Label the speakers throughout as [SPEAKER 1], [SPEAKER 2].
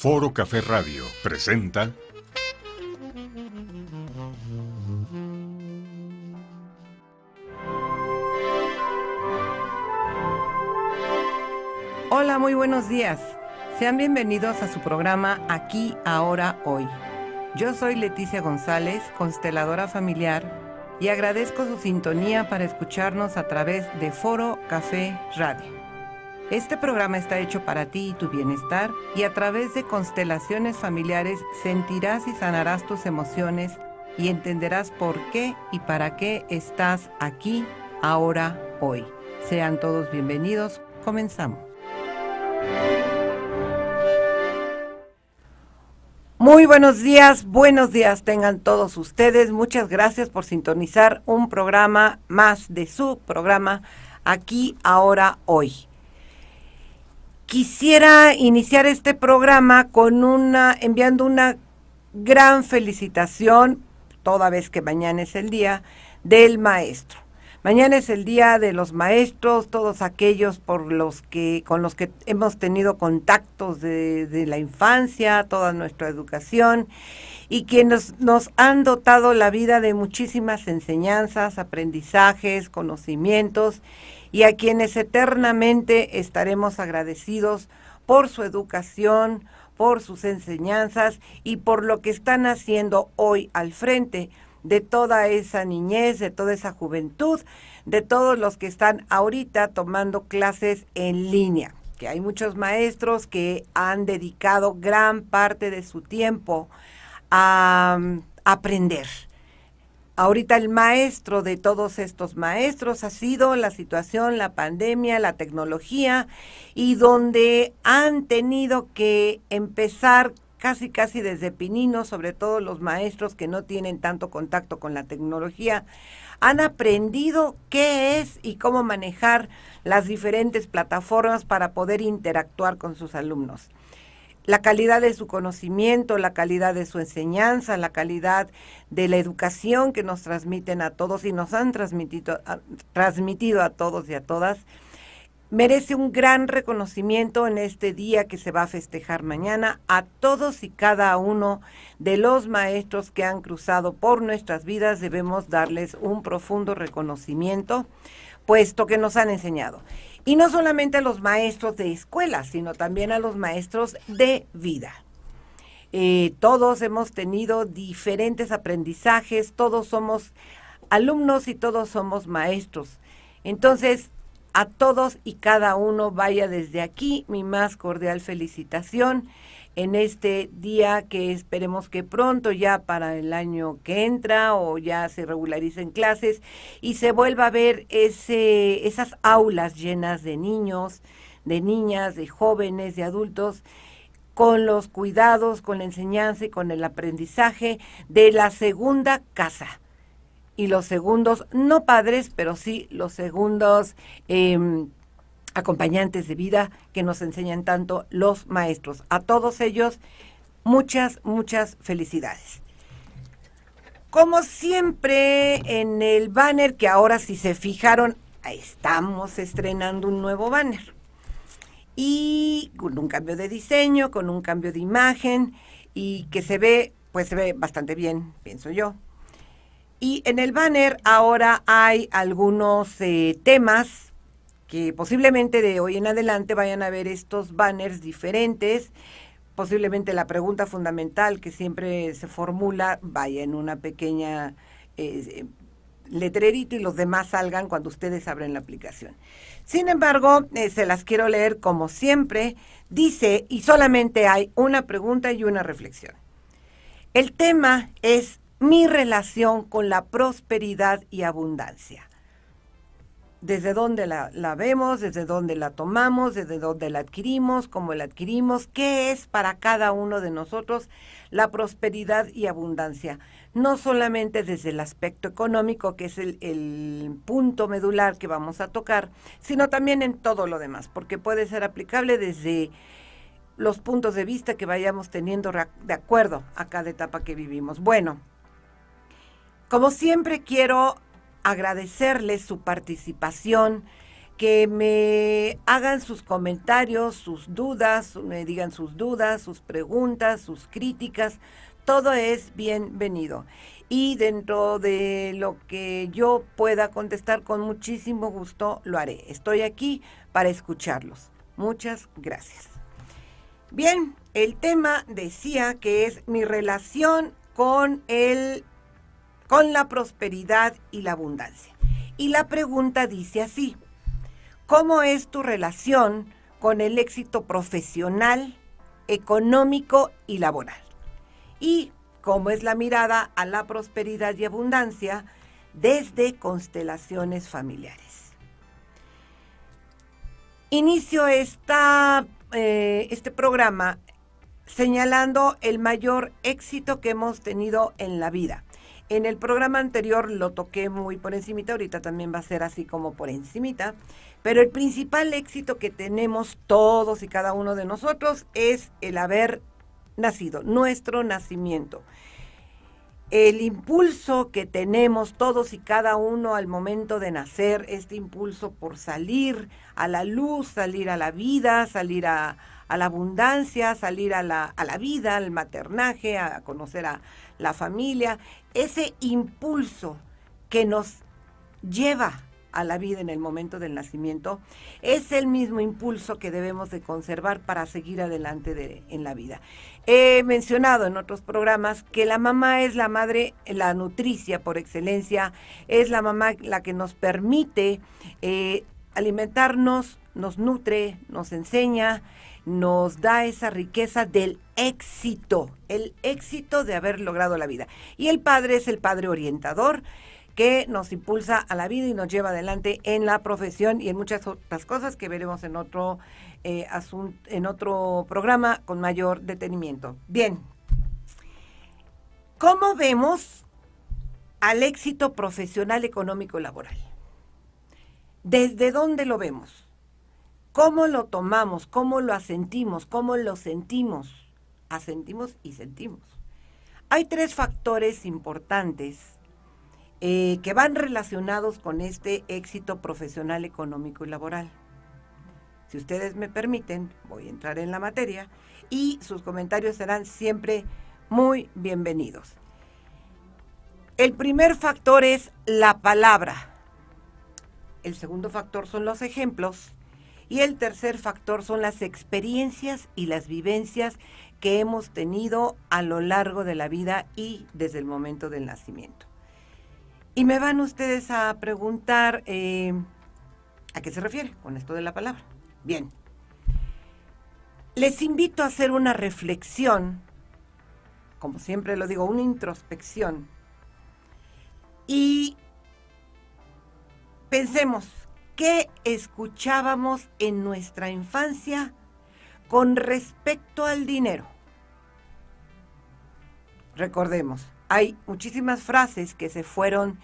[SPEAKER 1] Foro Café Radio presenta
[SPEAKER 2] Hola, muy buenos días. Sean bienvenidos a su programa Aquí, Ahora, Hoy. Yo soy Leticia González, consteladora familiar, y agradezco su sintonía para escucharnos a través de Foro Café Radio. Este programa está hecho para ti y tu bienestar, y a través de constelaciones familiares sentirás y sanarás tus emociones y entenderás por qué y para qué estás aquí, ahora, hoy. Sean todos bienvenidos. Comenzamos. Muy buenos días tengan todos ustedes. Muchas gracias por sintonizar un programa más de su programa Aquí, Ahora, Hoy. Quisiera iniciar este programa con enviando una gran felicitación, toda vez que mañana es el día del maestro. Mañana es el día de los maestros, todos aquellos con los que hemos tenido contactos de la infancia, toda nuestra educación, y quienes nos han dotado la vida de muchísimas enseñanzas, aprendizajes, conocimientos, y a quienes eternamente estaremos agradecidos por su educación, por sus enseñanzas y por lo que están haciendo hoy al frente de toda esa niñez, de toda esa juventud, de todos los que están ahorita tomando clases en línea, que hay muchos maestros que han dedicado gran parte de su tiempo a aprender. Ahorita el maestro de todos estos maestros ha sido la situación, la pandemia, la tecnología, y donde han tenido que empezar casi desde pininos, sobre todo los maestros que no tienen tanto contacto con la tecnología, han aprendido qué es y cómo manejar las diferentes plataformas para poder interactuar con sus alumnos. La calidad de su conocimiento, la calidad de su enseñanza, la calidad de la educación que nos transmiten a todos y nos han transmitido a todos y a todas, merece un gran reconocimiento en este día que se va a festejar mañana a todos y cada uno de los maestros que han cruzado por nuestras vidas. Debemos darles un profundo reconocimiento, puesto que nos han enseñado. Y no solamente a los maestros de escuela, sino también a los maestros de vida. Todos hemos tenido diferentes aprendizajes, todos somos alumnos y todos somos maestros. Entonces, a todos y cada uno vaya desde aquí mi más cordial felicitación en este día que esperemos que pronto, ya para el año que entra, o ya se regularicen clases y se vuelva a ver esas aulas llenas de niños, de niñas, de jóvenes, de adultos, con los cuidados, con la enseñanza y con el aprendizaje de la segunda casa. Y los segundos, no padres, pero sí los segundos acompañantes de vida que nos enseñan tanto los maestros. A todos ellos, muchas felicidades. Como siempre, en el banner, que ahora si se fijaron, estamos estrenando un nuevo banner. Y con un cambio de diseño, con un cambio de imagen, y que se ve bastante bien, pienso yo. Y en el banner ahora hay algunos temas que posiblemente de hoy en adelante vayan a ver estos banners diferentes. Posiblemente la pregunta fundamental que siempre se formula vaya en una pequeña letrerito y los demás salgan cuando ustedes abren la aplicación. Sin embargo, se las quiero leer como siempre. Dice, y solamente hay una pregunta y una reflexión. El tema es mi relación con la prosperidad y abundancia. ¿Desde dónde la vemos? ¿Desde dónde la tomamos? ¿Desde dónde la adquirimos? ¿Cómo la adquirimos? ¿Qué es para cada uno de nosotros la prosperidad y abundancia? No solamente desde el aspecto económico, que es el punto medular que vamos a tocar, sino también en todo lo demás, porque puede ser aplicable desde los puntos de vista que vayamos teniendo de acuerdo a cada etapa que vivimos. Bueno, como siempre quiero agradecerles su participación, que me hagan sus comentarios, sus dudas, me digan sus dudas, sus preguntas, sus críticas. Todo es bienvenido. Y dentro de lo que yo pueda contestar, con muchísimo gusto lo haré. Estoy aquí para escucharlos. Muchas gracias. Bien, el tema decía que es mi relación con la prosperidad y la abundancia. Y la pregunta dice así: ¿cómo es tu relación con el éxito profesional, económico y laboral? Y cómo es la mirada a la prosperidad y abundancia desde constelaciones familiares. Inicio este programa señalando el mayor éxito que hemos tenido en la vida. En el programa anterior lo toqué muy por encimita, ahorita también va a ser así como por encimita, pero el principal éxito que tenemos todos y cada uno de nosotros es el haber nacido, nuestro nacimiento. El impulso que tenemos todos y cada uno al momento de nacer, este impulso por salir a la luz, salir a la vida, salir a la abundancia, salir a la vida, al maternaje, a conocer a la familia, ese impulso que nos lleva a la vida en el momento del nacimiento, es el mismo impulso que debemos de conservar para seguir adelante en la vida. He mencionado en otros programas que la mamá es la madre, la nutricia por excelencia, es la mamá la que nos permite alimentarnos, nos nutre, nos enseña, nos da esa riqueza del éxito, el éxito de haber logrado la vida. Y el padre es el padre orientador, que nos impulsa a la vida y nos lleva adelante en la profesión y en muchas otras cosas que veremos en otro en otro programa con mayor detenimiento. Bien, ¿cómo vemos al éxito profesional, económico y laboral? ¿Desde dónde lo vemos? ¿Cómo lo tomamos? ¿Cómo lo asentimos? ¿Cómo lo sentimos? Asentimos y sentimos. Hay 3 factores importantes que van relacionados con este éxito profesional, económico y laboral. Si ustedes me permiten, voy a entrar en la materia y sus comentarios serán siempre muy bienvenidos. El primer factor es la palabra. El segundo factor son los ejemplos. Y el tercer factor son las experiencias y las vivencias que hemos tenido a lo largo de la vida y desde el momento del nacimiento. Y me van ustedes a preguntar ¿a qué se refiere con esto de la palabra? Bien. Les invito a hacer una reflexión, como siempre lo digo, una introspección. Y pensemos, ¿qué escuchábamos en nuestra infancia con respecto al dinero? Recordemos, hay muchísimas frases que se fueron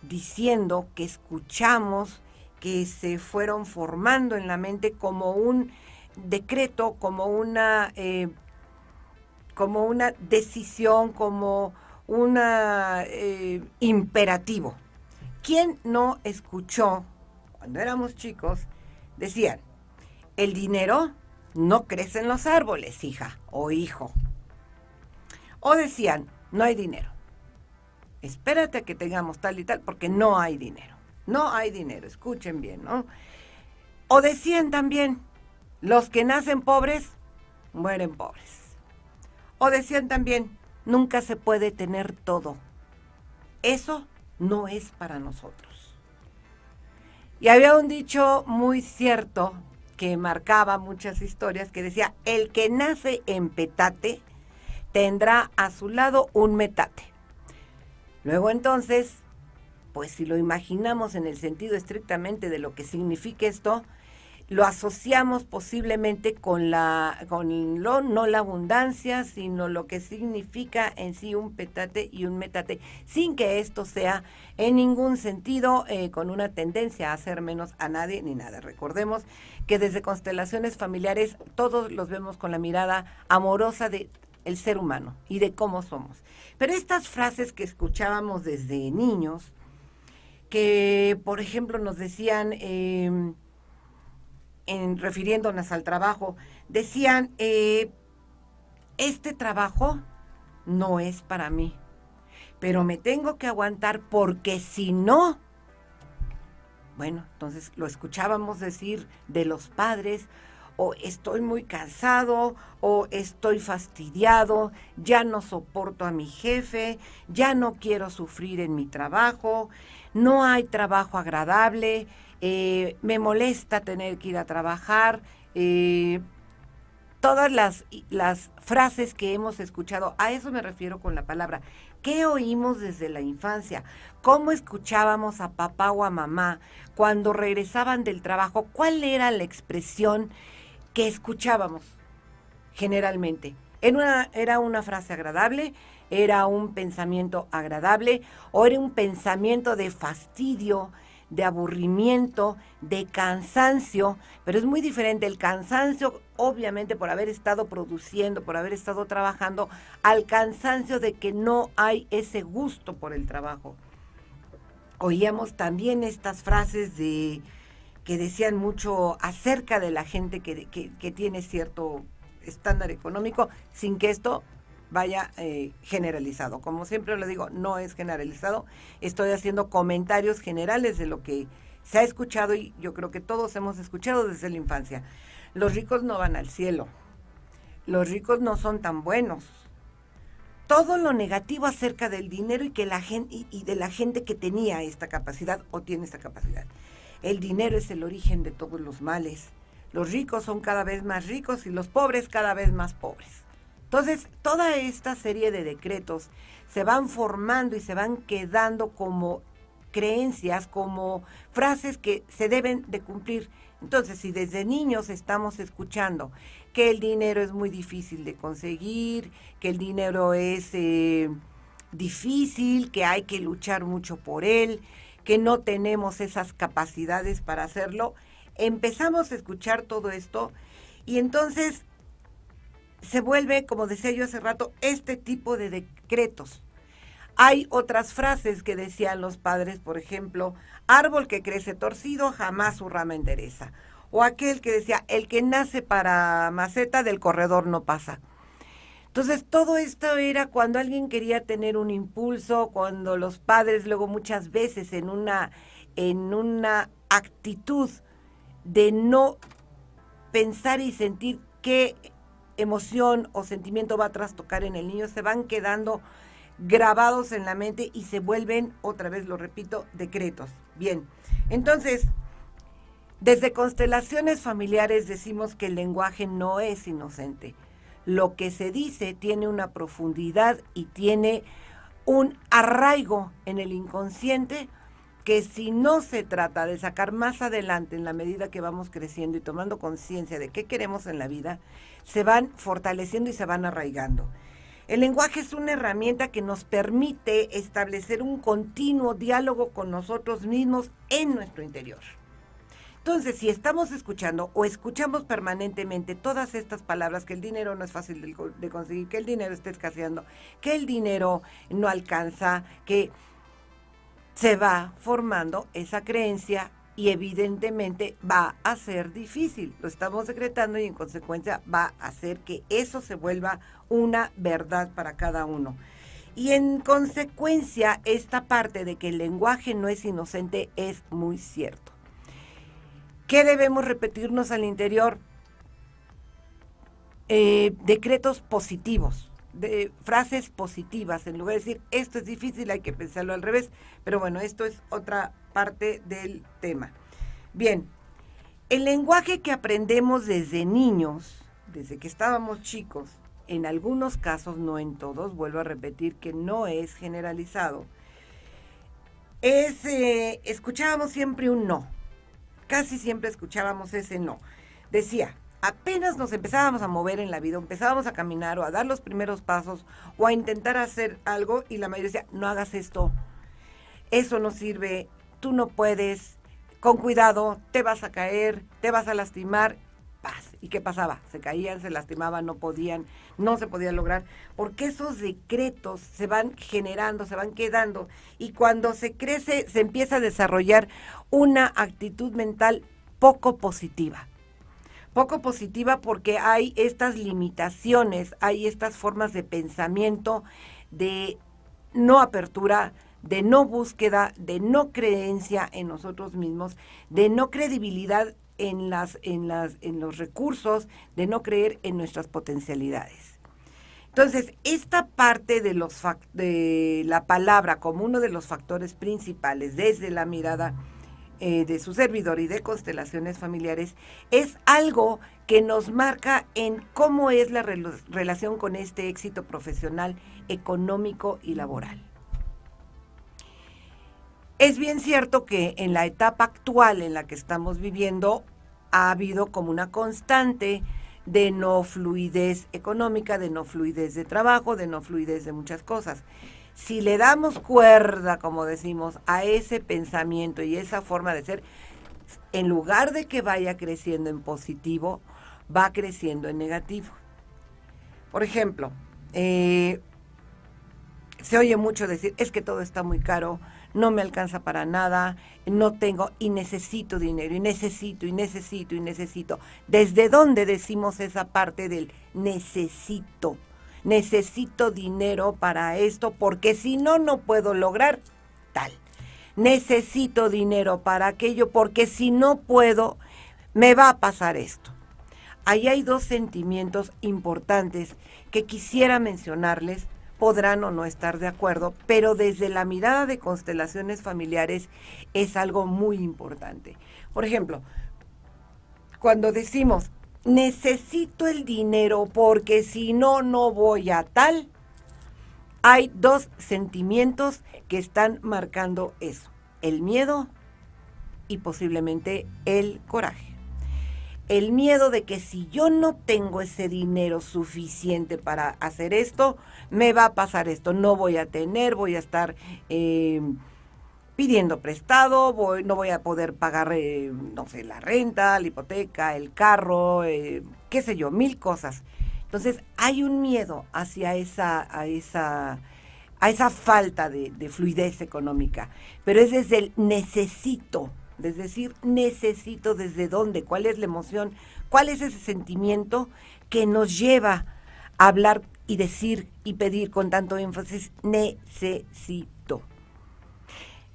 [SPEAKER 2] diciendo, que escuchamos, que se fueron formando en la mente como un decreto, como una decisión, como un imperativo. ¿Quién no escuchó, cuando éramos chicos, decían, el dinero no crece en los árboles, hija o hijo? O decían, no hay dinero. Espérate a que tengamos tal y tal, porque no hay dinero. No hay dinero, escuchen bien, ¿no? O decían también, los que nacen pobres, mueren pobres. O decían también, nunca se puede tener todo. Eso no es para nosotros. Y había un dicho muy cierto que marcaba muchas historias que decía, el que nace en petate tendrá a su lado un metate. Luego entonces, pues si lo imaginamos en el sentido estrictamente de lo que significa esto, lo asociamos posiblemente con no la abundancia, sino lo que significa en sí un petate y un metate, sin que esto sea en ningún sentido con una tendencia a hacer menos a nadie ni nada. Recordemos que desde constelaciones familiares todos los vemos con la mirada amorosa de el ser humano y de cómo somos. Pero estas frases que escuchábamos desde niños, que por ejemplo nos decían, refiriéndonos al trabajo, decían, este trabajo no es para mí, pero me tengo que aguantar porque si no, bueno, entonces lo escuchábamos decir de los padres, o estoy muy cansado, o estoy fastidiado, ya no soporto a mi jefe, ya no quiero sufrir en mi trabajo, no hay trabajo agradable, me molesta tener que ir a trabajar, todas las frases que hemos escuchado, a eso me refiero con la palabra. ¿Qué oímos desde la infancia? ¿Cómo escuchábamos a papá o a mamá cuando regresaban del trabajo? ¿Cuál era la expresión que escuchábamos generalmente? ¿Era una frase agradable? ¿Era un pensamiento agradable? ¿O era un pensamiento de fastidio, de aburrimiento, de cansancio? Pero es muy diferente el cansancio, obviamente, por haber estado produciendo, por haber estado trabajando, al cansancio de que no hay ese gusto por el trabajo. Oíamos también estas frases que decían mucho acerca de la gente que tiene cierto estándar económico, sin que esto vaya generalizado. Como siempre lo digo, no es generalizado. Estoy haciendo comentarios generales de lo que se ha escuchado y yo creo que todos hemos escuchado desde la infancia. Los ricos no van al cielo. Los ricos no son tan buenos. Todo lo negativo acerca del dinero y que la gente y de la gente que tenía esta capacidad o tiene esta capacidad. El dinero es el origen de todos los males. Los ricos son cada vez más ricos y los pobres cada vez más pobres. Entonces, toda esta serie de decretos se van formando y se van quedando como creencias, como frases que se deben de cumplir. Entonces, si desde niños estamos escuchando que el dinero es muy difícil de conseguir, que el dinero es difícil, que hay que luchar mucho por él, que no tenemos esas capacidades para hacerlo, empezamos a escuchar todo esto y entonces se vuelve, como decía yo hace rato, este tipo de decretos. Hay otras frases que decían los padres, por ejemplo, árbol que crece torcido jamás su rama endereza. O aquel que decía, el que nace para maceta del corredor no pasa. Entonces, todo esto era cuando alguien quería tener un impulso, cuando los padres luego muchas veces en una actitud de no pensar y sentir qué emoción o sentimiento va a trastocar en el niño, se van quedando grabados en la mente y se vuelven, otra vez lo repito, decretos. Bien, entonces, desde constelaciones familiares decimos que el lenguaje no es inocente. Lo que se dice tiene una profundidad y tiene un arraigo en el inconsciente que si no se trata de sacar más adelante en la medida que vamos creciendo y tomando conciencia de qué queremos en la vida, se van fortaleciendo y se van arraigando. El lenguaje es una herramienta que nos permite establecer un continuo diálogo con nosotros mismos en nuestro interior. Entonces, si estamos escuchando o escuchamos permanentemente todas estas palabras, que el dinero no es fácil de conseguir, que el dinero está escaseando, que el dinero no alcanza, que se va formando esa creencia y evidentemente va a ser difícil. Lo estamos decretando y en consecuencia va a hacer que eso se vuelva una verdad para cada uno. Y en consecuencia, esta parte de que el lenguaje no es inocente es muy cierto. ¿Qué debemos repetirnos al interior? Decretos positivos, de frases positivas, en lugar de decir, esto es difícil, hay que pensarlo al revés. Pero bueno, esto es otra parte del tema. Bien, el lenguaje que aprendemos desde niños, desde que estábamos chicos, en algunos casos, no en todos, vuelvo a repetir que no es generalizado, escuchábamos siempre un no. Casi siempre escuchábamos ese no. Decía, apenas nos empezábamos a mover en la vida, empezábamos a caminar o a dar los primeros pasos o a intentar hacer algo y la mayoría decía, no hagas esto, eso no sirve, tú no puedes, con cuidado, te vas a caer, te vas a lastimar. Paz. ¿Y qué pasaba? Se caían, se lastimaban, no podían, no se podía lograr, porque esos decretos se van generando, se van quedando, y cuando se crece, se empieza a desarrollar una actitud mental poco positiva. Poco positiva porque hay estas limitaciones, hay estas formas de pensamiento, de no apertura, de no búsqueda, de no creencia en nosotros mismos, de no credibilidad en los recursos, de no creer en nuestras potencialidades. Entonces, esta parte de la palabra como uno de los factores principales desde la mirada de su servidor y de constelaciones familiares es algo que nos marca en cómo es la relación con este éxito profesional, económico y laboral. Es bien cierto que en la etapa actual en la que estamos viviendo ha habido como una constante de no fluidez económica, de no fluidez de trabajo, de no fluidez de muchas cosas. Si le damos cuerda, como decimos, a ese pensamiento y esa forma de ser, en lugar de que vaya creciendo en positivo, va creciendo en negativo. Por ejemplo, se oye mucho decir, es que todo está muy caro, no me alcanza para nada, no tengo y necesito dinero, y necesito. ¿Desde dónde decimos esa parte del necesito? Necesito dinero para esto porque si no, no puedo lograr tal. Necesito dinero para aquello porque si no puedo, me va a pasar esto. Ahí hay dos sentimientos importantes que quisiera mencionarles. Podrán o no estar de acuerdo, pero desde la mirada de constelaciones familiares es algo muy importante. Por ejemplo, cuando decimos, necesito el dinero porque si no, no voy a tal, hay dos sentimientos que están marcando eso, el miedo y posiblemente el coraje. El miedo de que si yo no tengo ese dinero suficiente para hacer esto, me va a pasar esto, no voy a tener, voy a estar pidiendo prestado, no voy a poder pagar, la renta, la hipoteca, el carro, qué sé yo, 1000 cosas. Entonces hay un miedo hacia esa falta de fluidez económica, pero es desde el necesito. Es decir, necesito desde dónde, cuál es la emoción, cuál es ese sentimiento que nos lleva a hablar y decir y pedir con tanto énfasis, necesito.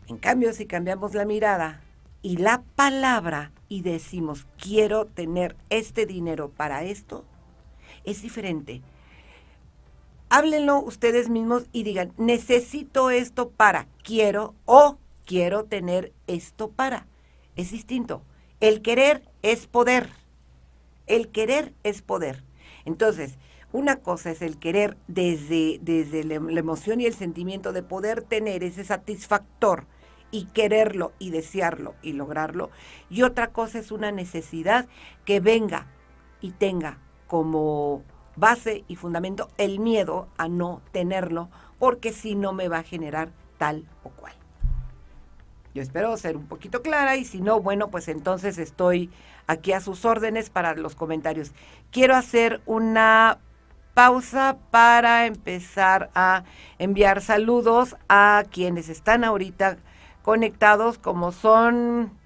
[SPEAKER 2] En cambio, si cambiamos la mirada y la palabra y decimos, quiero tener este dinero para esto, es diferente. Háblenlo ustedes mismos y digan, necesito esto para, quiero tener esto para. Es distinto. El querer es poder. El querer es poder. Entonces, una cosa es el querer desde la emoción y el sentimiento de poder tener ese satisfactor y quererlo y desearlo y lograrlo. Y otra cosa es una necesidad que venga y tenga como base y fundamento el miedo a no tenerlo, porque si no me va a generar tal o cual. Yo espero ser un poquito clara y si no, bueno, pues entonces estoy aquí a sus órdenes para los comentarios. Quiero hacer una pausa para empezar a enviar saludos a quienes están ahorita conectados, como son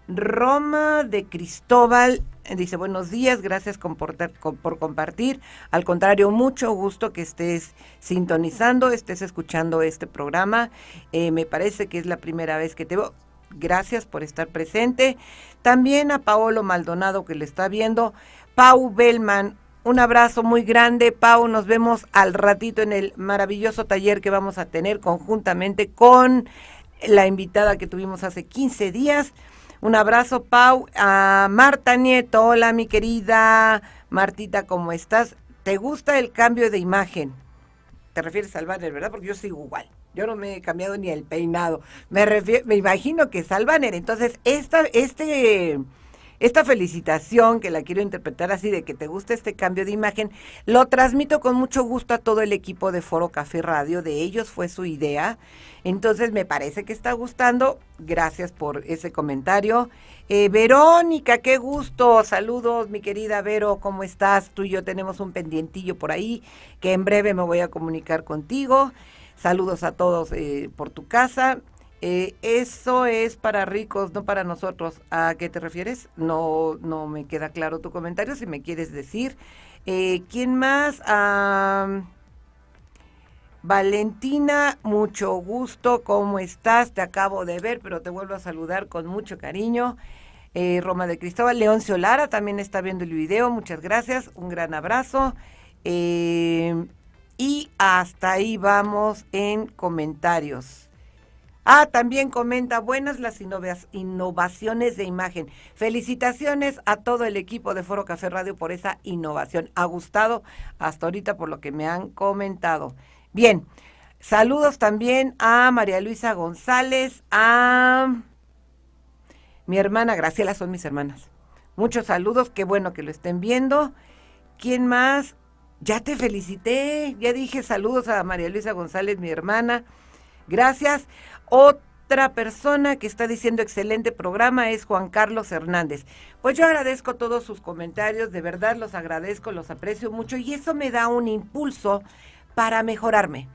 [SPEAKER 2] Roma de Cristóbal. Dice, buenos días, gracias por compartir. Al contrario, mucho gusto que estés sintonizando, estés escuchando este programa. Me parece que es la primera vez que te veo. Gracias por estar presente. También a Paolo Maldonado, que le está viendo. Pau Bellman, un abrazo muy grande. Pau, nos vemos al ratito en el maravilloso taller que vamos a tener conjuntamente con la invitada que tuvimos hace 15 días. Un abrazo, Pau. A Marta Nieto, hola mi querida Martita, ¿cómo estás? ¿Te gusta el cambio de imagen? Te refieres al banner, ¿verdad? Porque yo sigo igual. Yo no me he cambiado ni el peinado. Me imagino que es al banner. Entonces, esta felicitación, que la quiero interpretar así, de que te gusta este cambio de imagen, lo transmito con mucho gusto a todo el equipo de Foro Café Radio. De ellos fue su idea. Entonces, me parece que está gustando. Gracias por ese comentario. Verónica, qué gusto. Saludos, mi querida Vero. ¿Cómo estás? Tú y yo tenemos un pendientillo por ahí que en breve me voy a comunicar contigo. Saludos a todos por tu casa. Eso es para ricos, no para nosotros. ¿A qué te refieres? No, no me queda claro tu comentario, si me quieres decir. ¿Quién más? Valentina, mucho gusto, ¿cómo estás? Te acabo de ver, pero te vuelvo a saludar con mucho cariño. Roma de Cristóbal, Leoncio Lara también está viendo el video, muchas gracias, un gran abrazo. Y hasta ahí vamos en comentarios. También comenta, buenas las innovaciones de imagen. Felicitaciones a todo el equipo de Foro Café Radio por esa innovación. Ha gustado hasta ahorita por lo que me han comentado. Bien, saludos también a María Luisa González, a mi hermana Graciela, son mis hermanas. Muchos saludos, qué bueno que lo estén viendo. ¿Quién más? Ya te felicité, ya dije saludos a María Luisa González, mi hermana. Gracias. Otra persona que está diciendo excelente programa es Juan Carlos Hernández. Pues yo agradezco todos sus comentarios, de verdad los agradezco, los aprecio mucho y eso me da un impulso para mejorarme,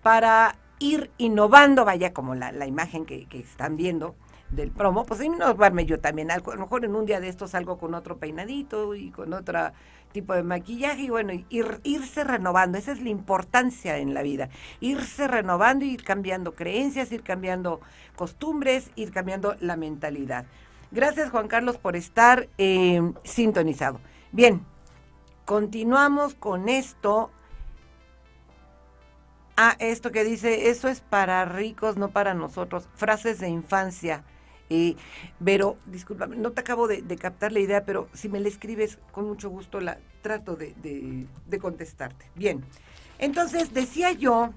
[SPEAKER 2] para ir innovando, vaya como la imagen que están viendo del promo, pues innovarme yo también, a lo mejor en un día de estos salgo con otro peinadito y con otro tipo de maquillaje y bueno, irse renovando, esa es la importancia en la vida, irse renovando, ir cambiando creencias, ir cambiando costumbres, ir cambiando la mentalidad. Gracias Juan Carlos por estar sintonizado. Bien, continuamos con esto. Esto que dice, eso es para ricos, no para nosotros, frases de infancia. Pero, discúlpame, no te acabo de captar la idea, pero si me la escribes, con mucho gusto trato de contestarte. Bien, entonces decía yo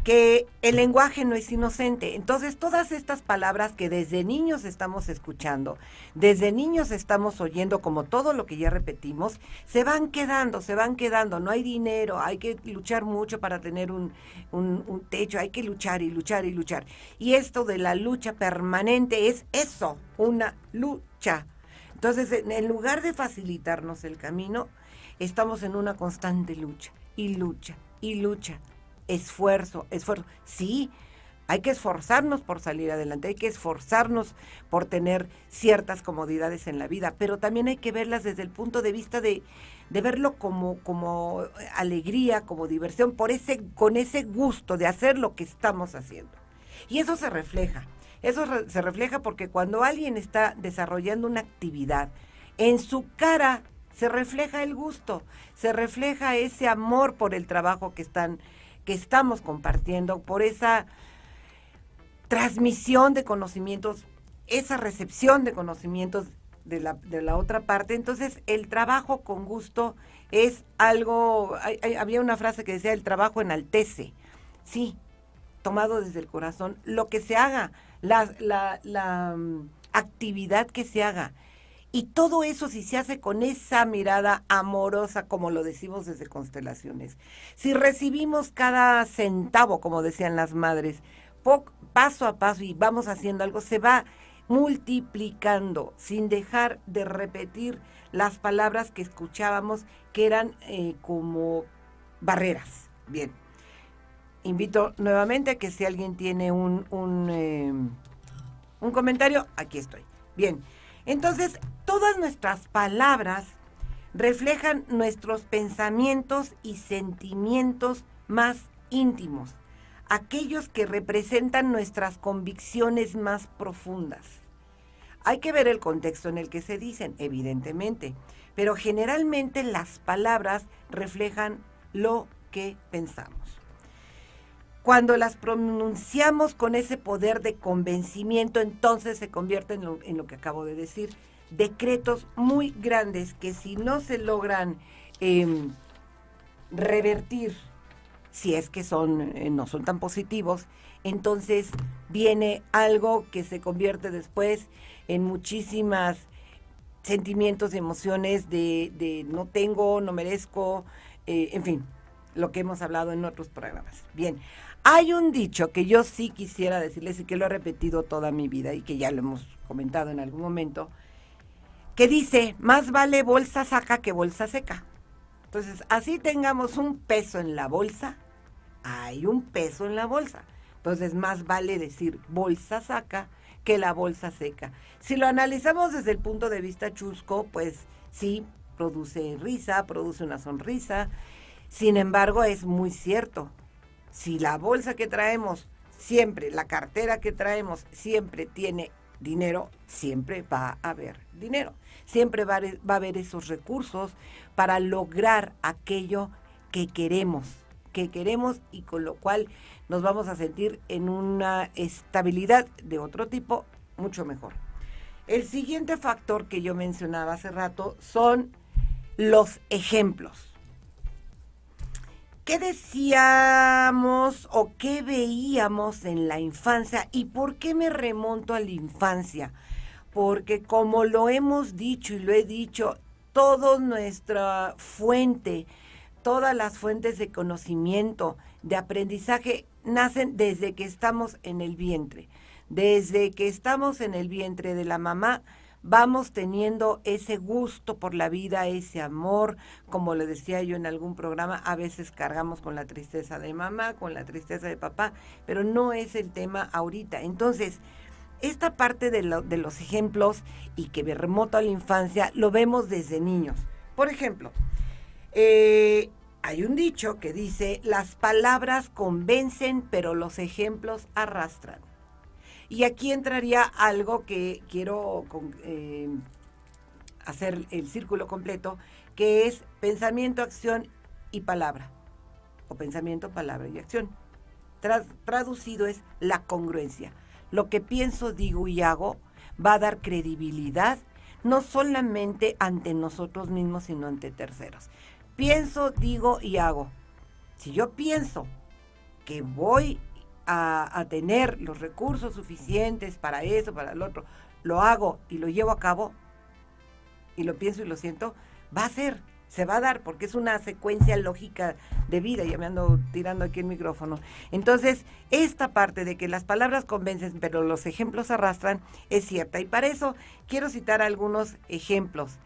[SPEAKER 2] que el lenguaje no es inocente. Entonces, todas estas palabras que desde niños estamos escuchando, desde niños estamos oyendo, como todo lo que ya repetimos, se van quedando, no hay dinero, hay que luchar mucho para tener un techo, hay que luchar y luchar y luchar. Y esto de la lucha permanente es eso, una lucha. Entonces, en lugar de facilitarnos el camino, estamos en una constante lucha y lucha y lucha. Esfuerzo. Sí, hay que esforzarnos por salir adelante, hay que esforzarnos por tener ciertas comodidades en la vida, pero también hay que verlas desde el punto de vista de verlo como alegría, como diversión, con ese gusto de hacer lo que estamos haciendo. Y eso se refleja porque cuando alguien está desarrollando una actividad, en su cara se refleja el gusto, se refleja ese amor por el trabajo que estamos compartiendo, por esa transmisión de conocimientos, esa recepción de conocimientos de la otra parte. Entonces, el trabajo con gusto es algo, había una frase que decía, el trabajo enaltece. Sí, tomado desde el corazón, lo que se haga, la actividad que se haga. Y todo eso si se hace con esa mirada amorosa, como lo decimos desde Constelaciones. Si recibimos cada centavo, como decían las madres, paso a paso y vamos haciendo algo, se va multiplicando sin dejar de repetir las palabras que escuchábamos que eran como barreras. Bien, invito nuevamente a que si alguien tiene un comentario, aquí estoy. Bien. Entonces, todas nuestras palabras reflejan nuestros pensamientos y sentimientos más íntimos, aquellos que representan nuestras convicciones más profundas. Hay que ver el contexto en el que se dicen, evidentemente, pero generalmente las palabras reflejan lo que pensamos. Cuando las pronunciamos con ese poder de convencimiento, entonces se convierten en lo que acabo de decir, decretos muy grandes que si no se logran revertir, si es que no son tan positivos, entonces viene algo que se convierte después en muchísimas sentimientos y emociones de no tengo, no merezco, en fin, lo que hemos hablado en otros programas. Bien. Hay un dicho que yo sí quisiera decirles y que lo he repetido toda mi vida y que ya lo hemos comentado en algún momento, que dice, más vale bolsa saca que bolsa seca. Entonces, así tengamos un peso en la bolsa, hay un peso en la bolsa. Entonces, más vale decir bolsa saca que la bolsa seca. Si lo analizamos desde el punto de vista chusco, pues sí, produce risa, produce una sonrisa. Sin embargo, es muy cierto. Si la bolsa que traemos siempre, la cartera que traemos siempre tiene dinero, siempre va a haber dinero. Siempre va a haber esos recursos para lograr aquello que queremos y con lo cual nos vamos a sentir en una estabilidad de otro tipo mucho mejor. El siguiente factor que yo mencionaba hace rato son los ejemplos. ¿Qué decíamos o qué veíamos en la infancia? ¿Y por qué me remonto a la infancia? Porque como lo hemos dicho y lo he dicho, toda nuestra fuente, todas las fuentes de conocimiento, de aprendizaje, nacen desde que estamos en el vientre. Desde que estamos en el vientre de la mamá, vamos teniendo ese gusto por la vida, ese amor, como le decía yo en algún programa, a veces cargamos con la tristeza de mamá, con la tristeza de papá, pero no es el tema ahorita. Entonces, esta parte de los ejemplos y que me remoto a la infancia, lo vemos desde niños. Por ejemplo, hay un dicho que dice, las palabras convencen, pero los ejemplos arrastran. Y aquí entraría algo que quiero hacer el círculo completo, que es pensamiento, acción y palabra. O pensamiento, palabra y acción. Traducido es la congruencia. Lo que pienso, digo y hago va a dar credibilidad, no solamente ante nosotros mismos, sino ante terceros. Pienso, digo y hago. Si yo pienso que voy a tener los recursos suficientes para eso, para el otro, lo hago y lo llevo a cabo, y lo pienso y lo siento, va a ser, se va a dar, porque es una secuencia lógica de vida. Ya me ando tirando aquí el micrófono. Entonces, esta parte de que las palabras convencen, pero los ejemplos arrastran, es cierta. Y para eso quiero citar algunos ejemplos.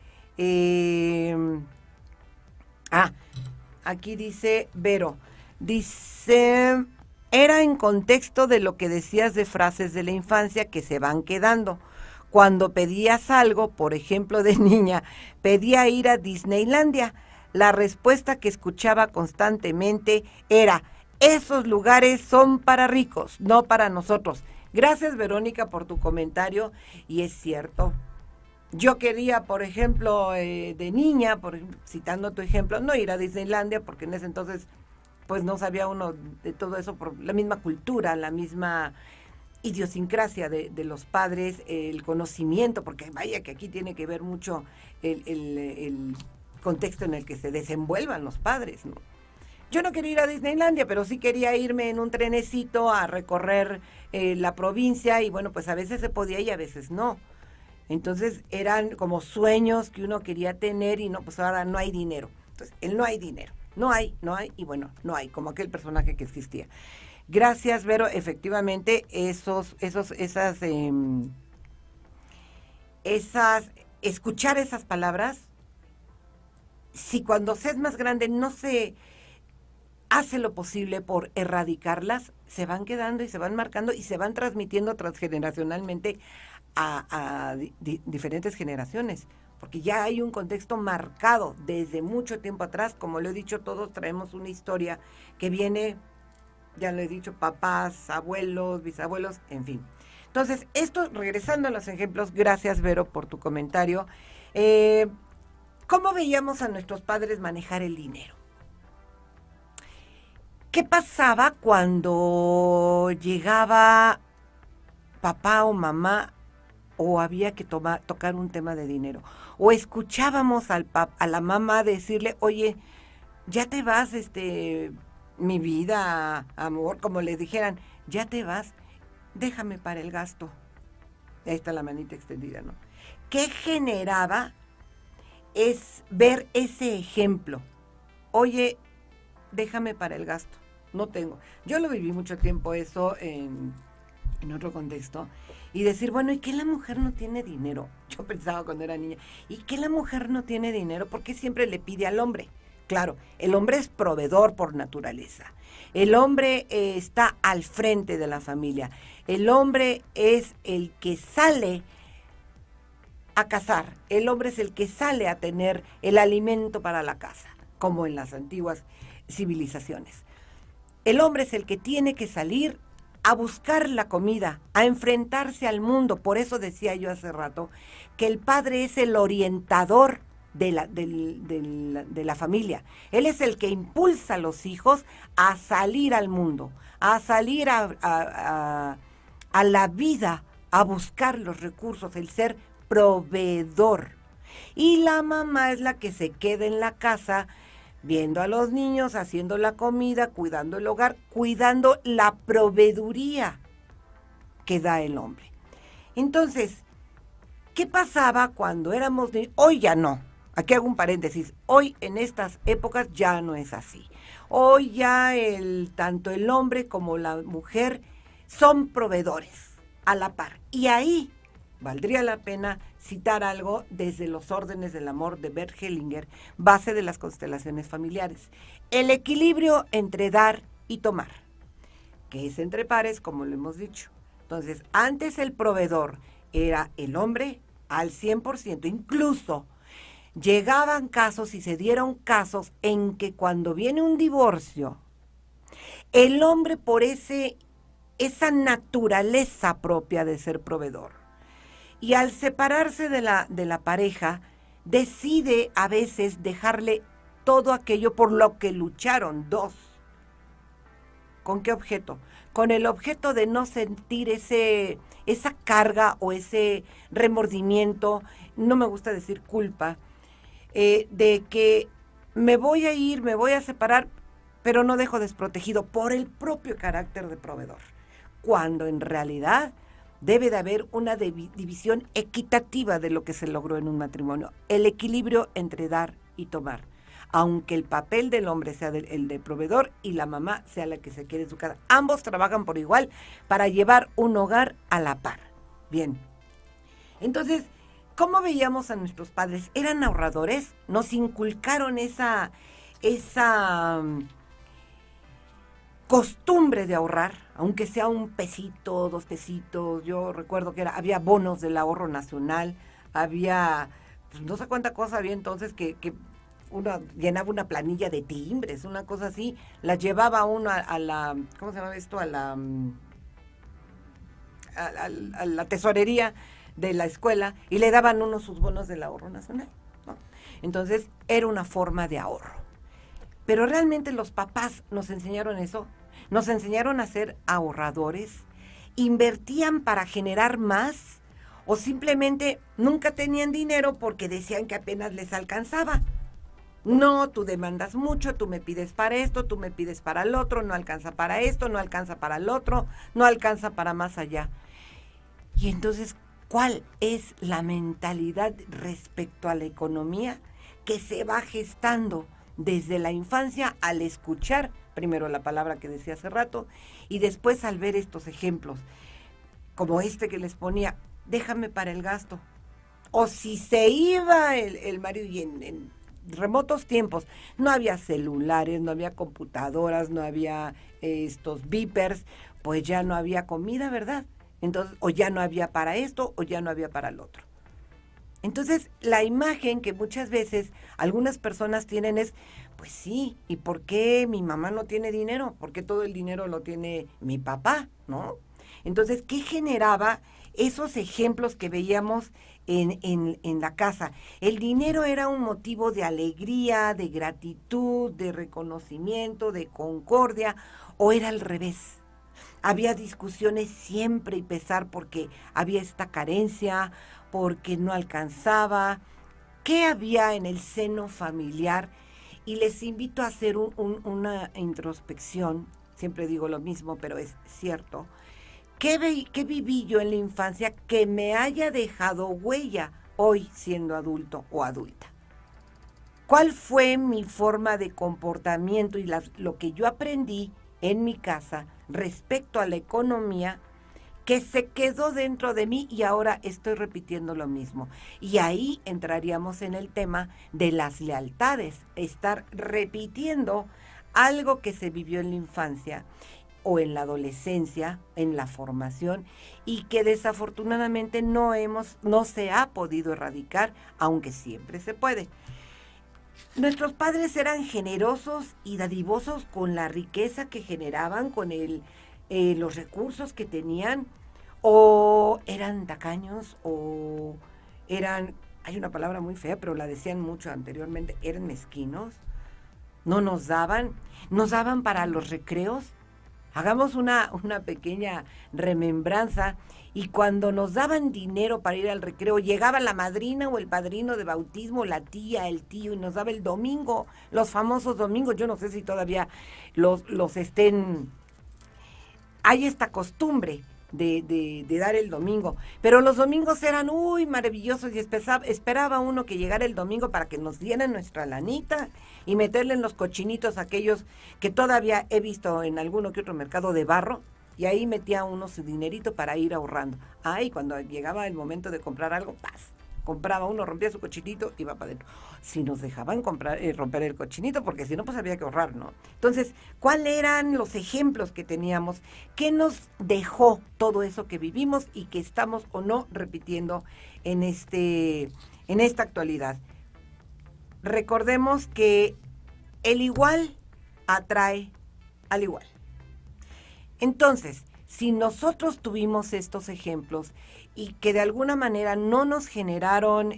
[SPEAKER 2] Aquí dice Vero, dice... Era en contexto de lo que decías de frases de la infancia que se van quedando. Cuando pedías algo, por ejemplo de niña, pedía ir a Disneylandia. La respuesta que escuchaba constantemente era, esos lugares son para ricos, no para nosotros. Gracias, Verónica, por tu comentario. Y es cierto. Yo quería, por ejemplo, de niña, citando tu ejemplo, no ir a Disneylandia, porque en ese entonces pues no sabía uno de todo eso por la misma cultura, la misma idiosincrasia de los padres, el conocimiento, porque vaya que aquí tiene que ver mucho el contexto en el que se desenvuelvan los padres, ¿no? Yo no quería ir a Disneylandia, pero sí quería irme en un trenecito a recorrer la provincia, y bueno, pues a veces se podía y a veces no. Entonces eran como sueños que uno quería tener y no, pues ahora no hay dinero. Entonces, no hay dinero. No hay, y bueno, no hay, como aquel personaje que existía. Gracias, Vero, efectivamente, escuchar esas palabras, si cuando se es más grande no se hace lo posible por erradicarlas, se van quedando y se van marcando y se van transmitiendo transgeneracionalmente a diferentes generaciones. Porque ya hay un contexto marcado desde mucho tiempo atrás. Como lo he dicho, todos traemos una historia que viene, ya lo he dicho, papás, abuelos, bisabuelos, en fin. Entonces, esto, regresando a los ejemplos, gracias, Vero, por tu comentario. ¿Cómo veíamos a nuestros padres manejar el dinero? ¿Qué pasaba cuando llegaba papá o mamá o había que tocar un tema de dinero? O escuchábamos a la mamá decirle, oye, ya te vas, mi vida, amor, como le dijeran, ya te vas, déjame para el gasto. Ahí está la manita extendida, ¿no? ¿Qué generaba? Es ver ese ejemplo. Oye, déjame para el gasto, no tengo. Yo lo viví mucho tiempo eso en otro contexto, y decir, bueno, ¿y qué la mujer no tiene dinero? Yo pensaba cuando era niña, ¿y qué la mujer no tiene dinero? ¿Por qué siempre le pide al hombre? Claro, el hombre es proveedor por naturaleza. El hombre está al frente de la familia. El hombre es el que sale a cazar. El hombre es el que sale a tener el alimento para la casa, como en las antiguas civilizaciones. El hombre es el que tiene que salir a buscar la comida, a enfrentarse al mundo. Por eso decía yo hace rato que el padre es el orientador de la familia. Él es el que impulsa a los hijos a salir al mundo, a salir a la vida, a buscar los recursos, el ser proveedor. Y la mamá es la que se queda en la casa viendo a los niños, haciendo la comida, cuidando el hogar, cuidando la proveeduría que da el hombre. Entonces, ¿qué pasaba cuando éramos niños? Hoy ya no. Aquí hago un paréntesis. Hoy en estas épocas ya no es así. Hoy ya tanto el hombre como la mujer son proveedores a la par. Y ahí valdría la pena citar algo desde Los órdenes del amor de Bert Hellinger, base de las constelaciones familiares. El equilibrio entre dar y tomar, que es entre pares, como lo hemos dicho. Entonces, antes el proveedor era el hombre al 100%, incluso llegaban casos y se dieron casos en que cuando viene un divorcio, el hombre por esa naturaleza propia de ser proveedor, y al separarse de la pareja, decide a veces dejarle todo aquello por lo que lucharon dos. ¿Con qué objeto? Con el objeto de no sentir esa carga o ese remordimiento, no me gusta decir culpa, de que me voy a ir, me voy a separar, pero no dejo desprotegido por el propio carácter de proveedor. Cuando en realidad debe de haber una división equitativa de lo que se logró en un matrimonio. El equilibrio entre dar y tomar. Aunque el papel del hombre sea el de proveedor y la mamá sea la que se quede en su casa. Ambos trabajan por igual para llevar un hogar a la par. Bien. Entonces, ¿cómo veíamos a nuestros padres? ¿Eran ahorradores? Nos inculcaron esa costumbre de ahorrar, aunque sea un pesito, 2 pesitos. Yo recuerdo que había bonos del ahorro nacional, había, pues, no sé cuánta cosa había entonces que uno llenaba una planilla de timbres, una cosa así, la llevaba uno a la, ¿cómo se llama esto? A la tesorería de la escuela y le daban uno sus bonos del ahorro nacional, ¿no? Entonces era una forma de ahorro. Pero realmente los papás nos enseñaron eso, nos enseñaron a ser ahorradores, invertían para generar más o simplemente nunca tenían dinero porque decían que apenas les alcanzaba. No, tú demandas mucho, tú me pides para esto, tú me pides para el otro, no alcanza para esto, no alcanza para el otro, no alcanza para más allá. Y entonces, ¿cuál es la mentalidad respecto a la economía que se va gestando desde la infancia al escuchar primero la palabra que decía hace rato y después al ver estos ejemplos, como este que les ponía, déjame para el gasto? O si se iba el marido y en remotos tiempos no había celulares, no había computadoras, no había estos beepers, pues ya no había comida, ¿verdad? Entonces, o ya no había para esto o ya no había para el otro. Entonces, la imagen que muchas veces algunas personas tienen es, pues sí, ¿y por qué mi mamá no tiene dinero? ¿Por qué todo el dinero lo tiene mi papá? ¿No? Entonces, ¿qué generaba esos ejemplos que veíamos en la casa? El dinero era un motivo de alegría, de gratitud, de reconocimiento, de concordia, ¿o era al revés? Había discusiones siempre y pesar porque había esta carencia, porque no alcanzaba. ¿Qué había en el seno familiar? Y les invito a hacer una introspección. Siempre digo lo mismo, pero es cierto. ¿Qué viví yo en la infancia que me haya dejado huella hoy siendo adulto o adulta? ¿Cuál fue mi forma de comportamiento y lo que yo aprendí en mi casa respecto a la economía que se quedó dentro de mí y ahora estoy repitiendo lo mismo. Y ahí entraríamos en el tema de las lealtades, estar repitiendo algo que se vivió en la infancia o en la adolescencia, en la formación, y que desafortunadamente no se ha podido erradicar, aunque siempre se puede. Nuestros padres eran generosos y dadivosos con la riqueza que generaban, con los recursos que tenían, o eran tacaños, o eran, hay una palabra muy fea, pero la decían mucho anteriormente, eran mezquinos, no nos daban para los recreos. Hagamos una pequeña remembranza, y cuando nos daban dinero para ir al recreo, llegaba la madrina o el padrino de bautismo, la tía, el tío, y nos daba el domingo, los famosos domingos. Yo no sé si todavía los estén, hay esta costumbre de dar el domingo, pero los domingos eran maravillosos, y esperaba uno que llegara el domingo para que nos dieran nuestra lanita y meterle en los cochinitos aquellos que todavía he visto en alguno que otro mercado de barro, y ahí metía uno su dinerito para ir ahorrando. Cuando llegaba el momento de comprar algo, ¡paz! Compraba uno, rompía su cochinito y iba para adentro. Si nos dejaban romper el cochinito, porque si no, pues había que ahorrar, ¿no? Entonces, ¿cuáles eran los ejemplos que teníamos? ¿Qué nos dejó todo eso que vivimos y que estamos o no repitiendo en esta actualidad? Recordemos que el igual atrae al igual. Entonces, si nosotros tuvimos estos ejemplos y que de alguna manera no nos generaron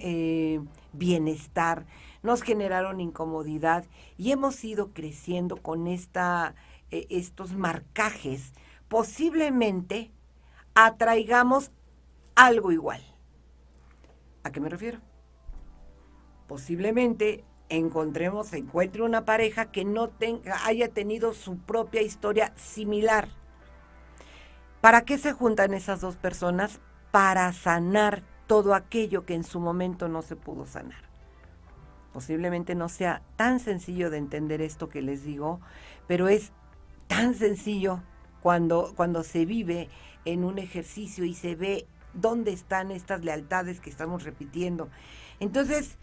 [SPEAKER 2] bienestar, nos generaron incomodidad, y hemos ido creciendo con estos marcajes, posiblemente atraigamos algo igual. ¿A qué me refiero? Posiblemente encuentre una pareja que haya tenido su propia historia similar. ¿Para qué se juntan esas dos personas? Para sanar todo aquello que en su momento no se pudo sanar. Posiblemente no sea tan sencillo de entender esto que les digo, pero es tan sencillo cuando se vive en un ejercicio y se ve dónde están estas lealtades que estamos repitiendo. Entonces,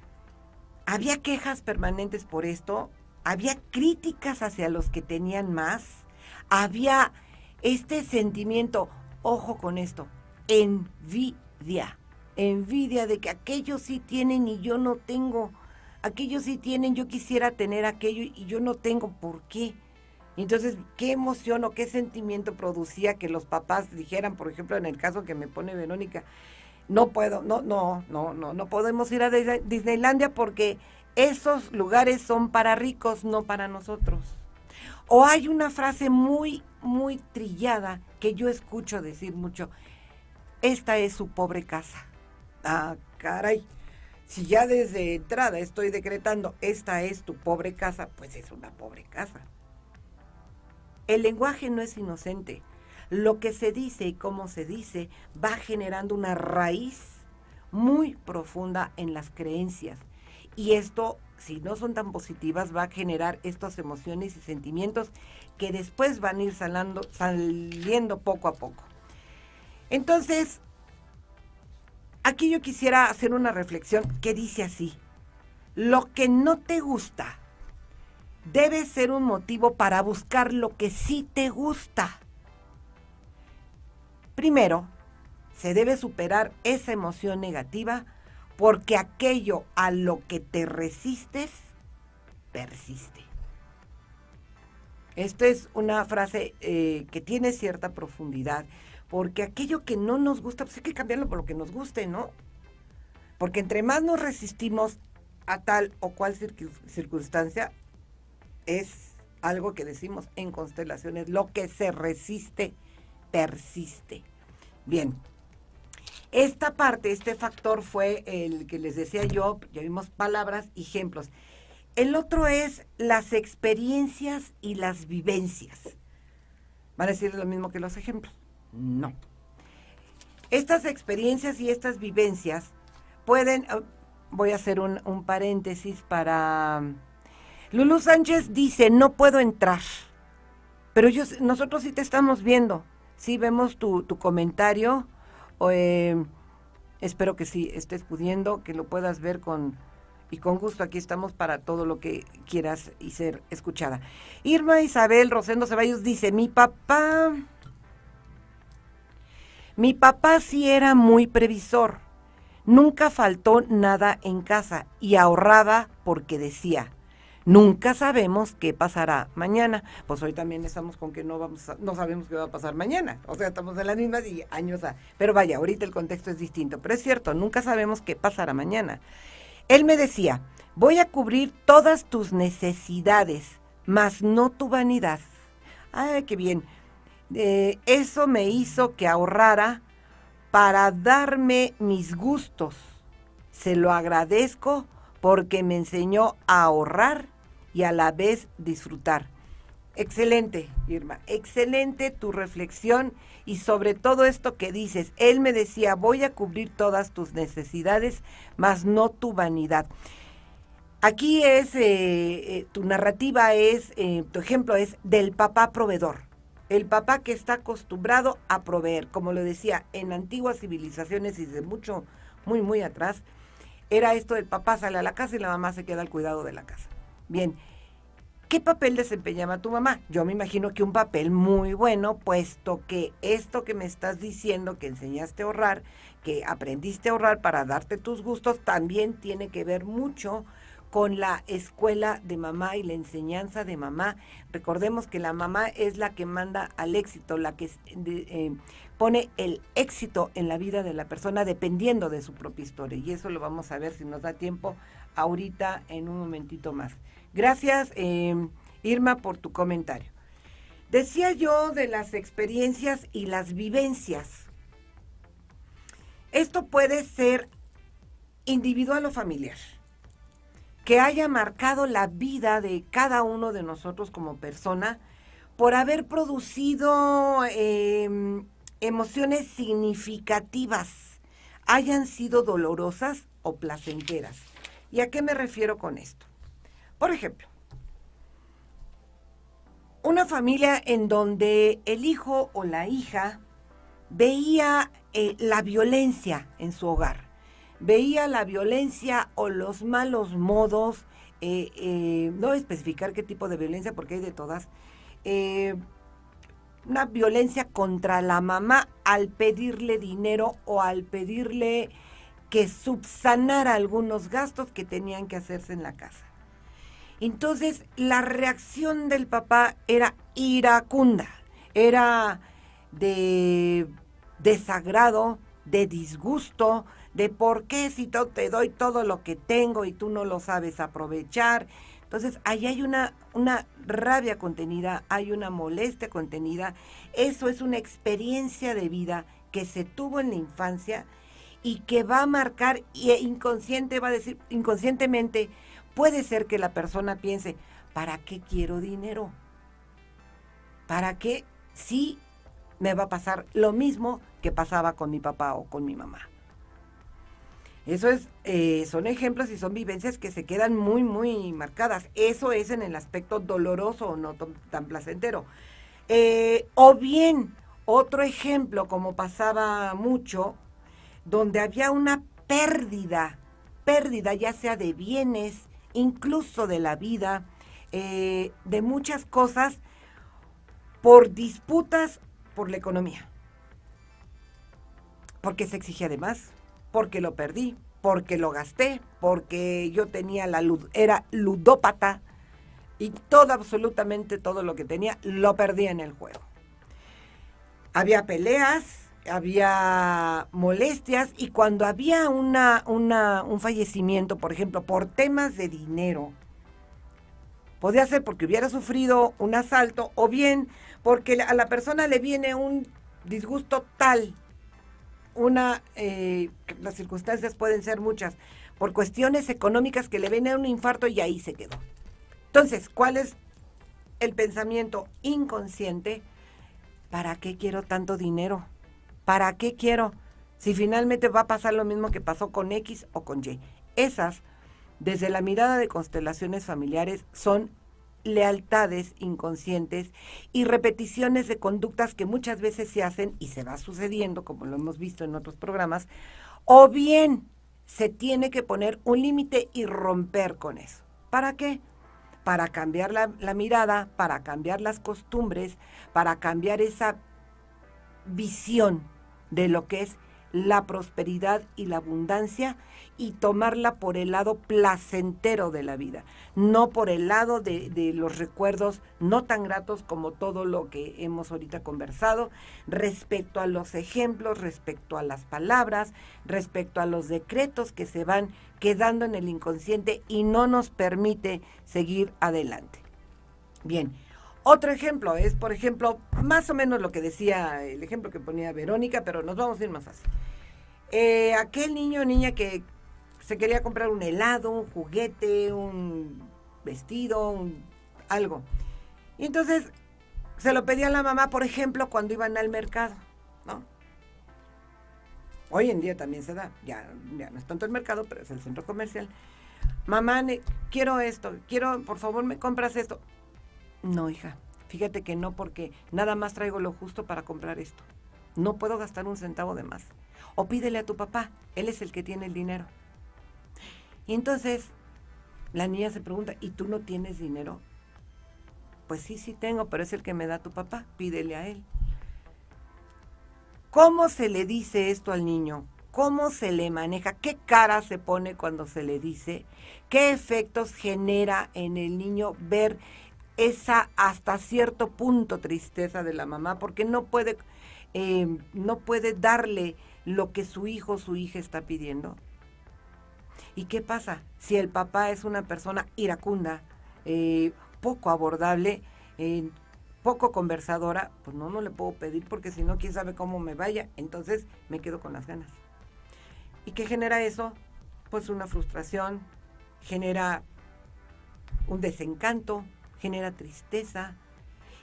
[SPEAKER 2] había quejas permanentes por esto, había críticas hacia los que tenían más, había este sentimiento, ojo con esto, envidia de que aquellos sí tienen y yo no tengo, aquellos sí tienen, yo quisiera tener aquello y yo no tengo, ¿por qué? Entonces, ¿qué emoción o qué sentimiento producía que los papás dijeran, por ejemplo, en el caso que me pone Verónica, no podemos ir a Disneylandia porque esos lugares son para ricos, no para nosotros? O hay una frase muy, muy trillada que yo escucho decir mucho, esta es su pobre casa. Caray, si ya desde entrada estoy decretando, esta es tu pobre casa, pues es una pobre casa. El lenguaje no es inocente. Lo que se dice y cómo se dice va generando una raíz muy profunda en las creencias. Y esto, si no son tan positivas, va a generar estas emociones y sentimientos que después van a ir saliendo poco a poco. Entonces, aquí yo quisiera hacer una reflexión que dice así: lo que no te gusta debe ser un motivo para buscar lo que sí te gusta. Primero, se debe superar esa emoción negativa, porque aquello a lo que te resistes, persiste. Esta es una frase que tiene cierta profundidad, porque aquello que no nos gusta, pues hay que cambiarlo por lo que nos guste, ¿no? Porque entre más nos resistimos a tal o cual circunstancia, es algo que decimos en constelaciones, lo que se resiste, persiste. Bien, esta parte, este factor fue el que les decía yo, ya vimos palabras y ejemplos. El otro es las experiencias y las vivencias. ¿Van a decir lo mismo que los ejemplos? No. Estas experiencias y estas vivencias pueden, voy a hacer un paréntesis para... Lulú Sánchez dice, no puedo entrar, pero nosotros sí te estamos viendo. Sí, vemos tu comentario. Espero que sí estés pudiendo, que lo puedas ver y con gusto. Aquí estamos para todo lo que quieras y ser escuchada. Irma Isabel Rosendo Ceballos dice, mi papá sí era muy previsor. Nunca faltó nada en casa y ahorraba porque decía, nunca sabemos qué pasará mañana. Pues hoy también estamos con que no sabemos qué va a pasar mañana. O sea, estamos en las mismas y años. Pero vaya, ahorita el contexto es distinto. Pero es cierto, nunca sabemos qué pasará mañana. Él me decía, voy a cubrir todas tus necesidades, mas no tu vanidad. Ay, qué bien. Eso me hizo que ahorrara para darme mis gustos. Se lo agradezco porque me enseñó a ahorrar y a la vez disfrutar. Excelente, Irma, excelente tu reflexión y sobre todo esto que dices. Él me decía, voy a cubrir todas tus necesidades, mas no tu vanidad. Aquí es, tu narrativa es, tu ejemplo es del papá proveedor. El papá que está acostumbrado a proveer, como lo decía, en antiguas civilizaciones y de mucho, muy, muy atrás, era esto del papá sale a la casa y la mamá se queda al cuidado de la casa. Bien, ¿qué papel desempeñaba tu mamá? Yo me imagino que un papel muy bueno, puesto que esto que me estás diciendo, que enseñaste a ahorrar, que aprendiste a ahorrar para darte tus gustos, también tiene que ver mucho con la escuela de mamá y la enseñanza de mamá. Recordemos que la mamá es la que manda al éxito, la que pone el éxito en la vida de la persona dependiendo de su propia historia. Y eso lo vamos a ver si nos da tiempo ahorita en un momentito más. Gracias, Irma, por tu comentario. Decía yo de las experiencias y las vivencias. Esto puede ser individual o familiar, que haya marcado la vida de cada uno de nosotros como persona por haber producido emociones significativas, hayan sido dolorosas o placenteras. ¿Y a qué me refiero con esto? Por ejemplo, una familia en donde el hijo o la hija veía la violencia en su hogar, veía la violencia o los malos modos, no especificar qué tipo de violencia porque hay de todas, una violencia contra la mamá al pedirle dinero o al pedirle que subsanara algunos gastos que tenían que hacerse en la casa. Entonces, la reacción del papá era iracunda, era de desagrado, de disgusto, de por qué si te doy todo lo que tengo y tú no lo sabes aprovechar. Entonces, ahí hay una rabia contenida, hay una molestia contenida. Eso es una experiencia de vida que se tuvo en la infancia y que va a marcar, y inconscientemente, puede ser que la persona piense, ¿para qué quiero dinero? ¿Para qué si me va a pasar lo mismo que pasaba con mi papá o con mi mamá? Eso son ejemplos y son vivencias que se quedan muy, muy marcadas. Eso es en el aspecto doloroso o no tan placentero. O bien, otro ejemplo, como pasaba mucho, donde había una pérdida ya sea de bienes, incluso de la vida, de muchas cosas, por disputas por la economía. Porque se exigía de más, porque lo perdí, porque lo gasté, porque yo tenía era ludópata y absolutamente todo lo que tenía lo perdía en el juego. Había peleas, había molestias y cuando había un fallecimiento, por ejemplo, por temas de dinero, podía ser porque hubiera sufrido un asalto o bien porque a la persona le viene un disgusto tal, las circunstancias pueden ser muchas, por cuestiones económicas que le viene un infarto y ahí se quedó. Entonces, ¿cuál es el pensamiento inconsciente? ¿Para qué quiero tanto dinero? ¿Para qué quiero? Si finalmente va a pasar lo mismo que pasó con X o con Y. Esas, desde la mirada de constelaciones familiares, son lealtades inconscientes y repeticiones de conductas que muchas veces se hacen y se va sucediendo, como lo hemos visto en otros programas, o bien se tiene que poner un límite y romper con eso. ¿Para qué? Para cambiar la mirada, para cambiar las costumbres, para cambiar esa visión de lo que es la prosperidad y la abundancia y tomarla por el lado placentero de la vida, no por el lado de los recuerdos no tan gratos como todo lo que hemos ahorita conversado, respecto a los ejemplos, respecto a las palabras, respecto a los decretos que se van quedando en el inconsciente y no nos permite seguir adelante. Bien. Otro ejemplo es, por ejemplo, más o menos lo que decía, el ejemplo que ponía Verónica, pero nos vamos a ir más fácil. Aquel niño o niña que se quería comprar un helado, un juguete, un vestido, algo. Y entonces se lo pedía a la mamá, por ejemplo, cuando iban al mercado, ¿no? Hoy en día también se da, ya no es tanto el mercado, pero es el centro comercial. Mamá, quiero esto, por favor, me compras esto. No, hija, fíjate que no, porque nada más traigo lo justo para comprar esto. No puedo gastar un centavo de más. O pídele a tu papá, él es el que tiene el dinero. Y entonces la niña se pregunta, ¿y tú no tienes dinero? Pues sí tengo, pero es el que me da tu papá, pídele a él. ¿Cómo se le dice esto al niño? ¿Cómo se le maneja? ¿Qué cara se pone cuando se le dice? ¿Qué efectos genera en el niño ver esa hasta cierto punto tristeza de la mamá, porque no puede darle lo que su hijo o su hija está pidiendo? ¿Y qué pasa si el papá es una persona iracunda, poco abordable, poco conversadora? Pues no le puedo pedir, porque si no, quién sabe cómo me vaya, entonces me quedo con las ganas. ¿Y qué genera eso? Pues una frustración, genera un desencanto, genera tristeza,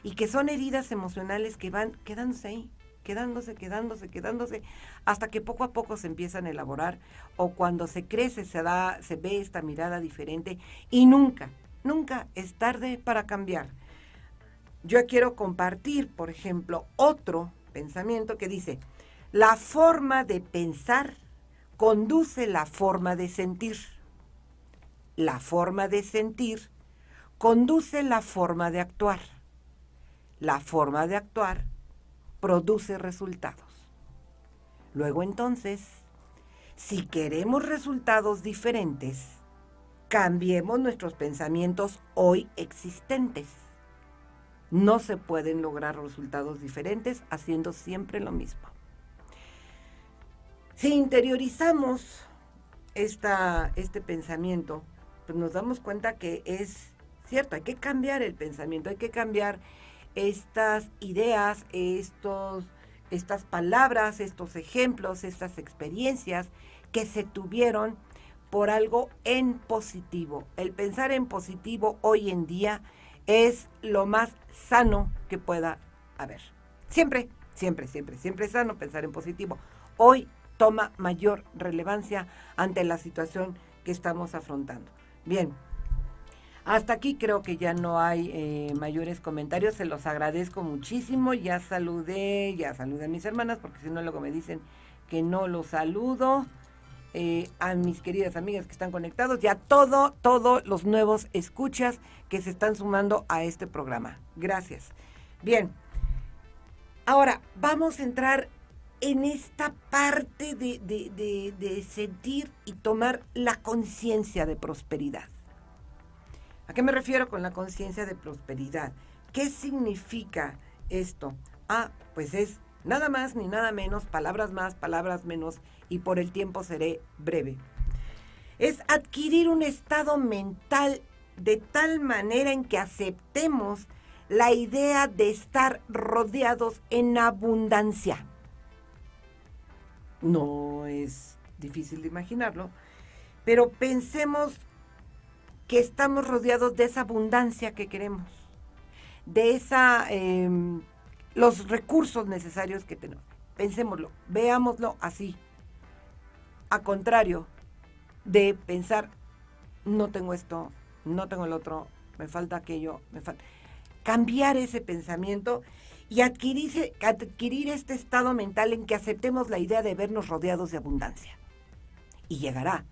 [SPEAKER 2] y que son heridas emocionales que van quedándose ahí, quedándose, hasta que poco a poco se empiezan a elaborar, o cuando se crece se ve esta mirada diferente, y nunca es tarde para cambiar. Yo quiero compartir, por ejemplo, otro pensamiento que dice: la forma de pensar conduce la forma de sentir. La forma de sentir conduce la forma de actuar. La forma de actuar produce resultados. Luego entonces, si queremos resultados diferentes, cambiemos nuestros pensamientos hoy existentes. No se pueden lograr resultados diferentes haciendo siempre lo mismo. Si interiorizamos este pensamiento, pues nos damos cuenta que es cierto, hay que cambiar el pensamiento, hay que cambiar estas ideas, estas palabras, estos ejemplos, estas experiencias que se tuvieron por algo en positivo. El pensar en positivo hoy en día es lo más sano que pueda haber. Siempre es sano pensar en positivo. Hoy toma mayor relevancia ante la situación que estamos afrontando. Bien, hasta aquí creo que ya no hay mayores comentarios, se los agradezco muchísimo. Ya saludé a mis hermanas, porque si no luego me dicen que no los saludo. A mis queridas amigas que están conectados, y a todos los nuevos escuchas que se están sumando a este programa. Gracias. Bien, ahora vamos a entrar en esta parte de sentir y tomar la conciencia de prosperidad. ¿A qué me refiero con la conciencia de prosperidad? ¿Qué significa esto? Pues es nada más ni nada menos, palabras más, palabras menos, y por el tiempo seré breve. Es adquirir un estado mental de tal manera en que aceptemos la idea de estar rodeados en abundancia. No es difícil de imaginarlo, pero pensemos que estamos rodeados de esa abundancia que queremos, de los recursos necesarios que tenemos. Pensémoslo, veámoslo así. A contrario de pensar, no tengo esto, no tengo el otro, me falta aquello, me falta... Cambiar ese pensamiento y adquirir este estado mental en que aceptemos la idea de vernos rodeados de abundancia. Y llegará.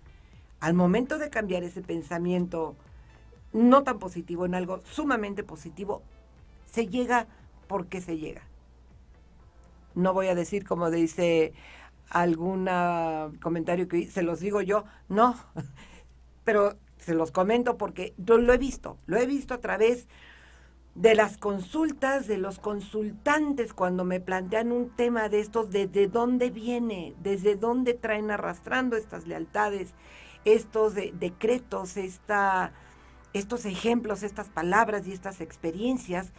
[SPEAKER 2] Al momento de cambiar ese pensamiento no tan positivo en algo sumamente positivo, se llega porque se llega. No voy a decir como dice algún comentario que se los digo yo, no, pero se los comento porque yo lo he visto a través de las consultas, de los consultantes cuando me plantean un tema de estos, desde dónde viene, desde dónde traen arrastrando estas lealtades, estos decretos, estos ejemplos, estas palabras y estas experiencias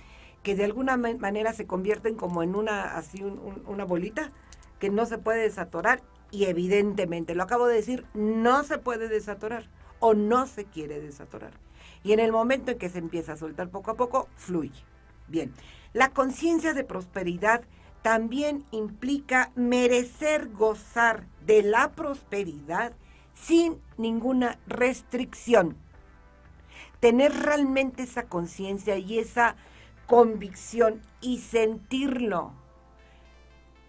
[SPEAKER 2] que de alguna manera se convierten como en una bolita que no se puede desatorar y evidentemente, lo acabo de decir, no se puede desatorar o no se quiere desatorar. Y en el momento en que se empieza a soltar poco a poco, fluye. Bien, la conciencia de prosperidad también implica merecer gozar de la prosperidad sin ninguna restricción. Tener realmente esa conciencia y esa convicción y sentirlo,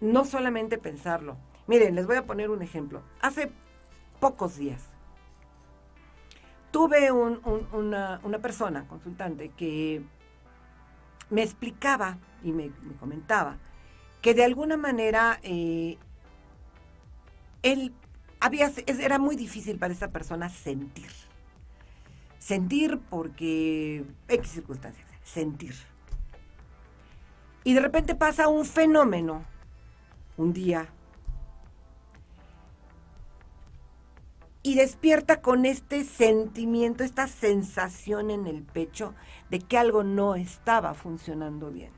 [SPEAKER 2] no solamente pensarlo. Miren, les voy a poner un ejemplo. Hace pocos días tuve una persona, consultante, que me explicaba y me comentaba que de alguna manera era muy difícil para esa persona sentir porque X circunstancias, sentir. Y de repente pasa un fenómeno, un día, y despierta con este sentimiento, esta sensación en el pecho de que algo no estaba funcionando bien.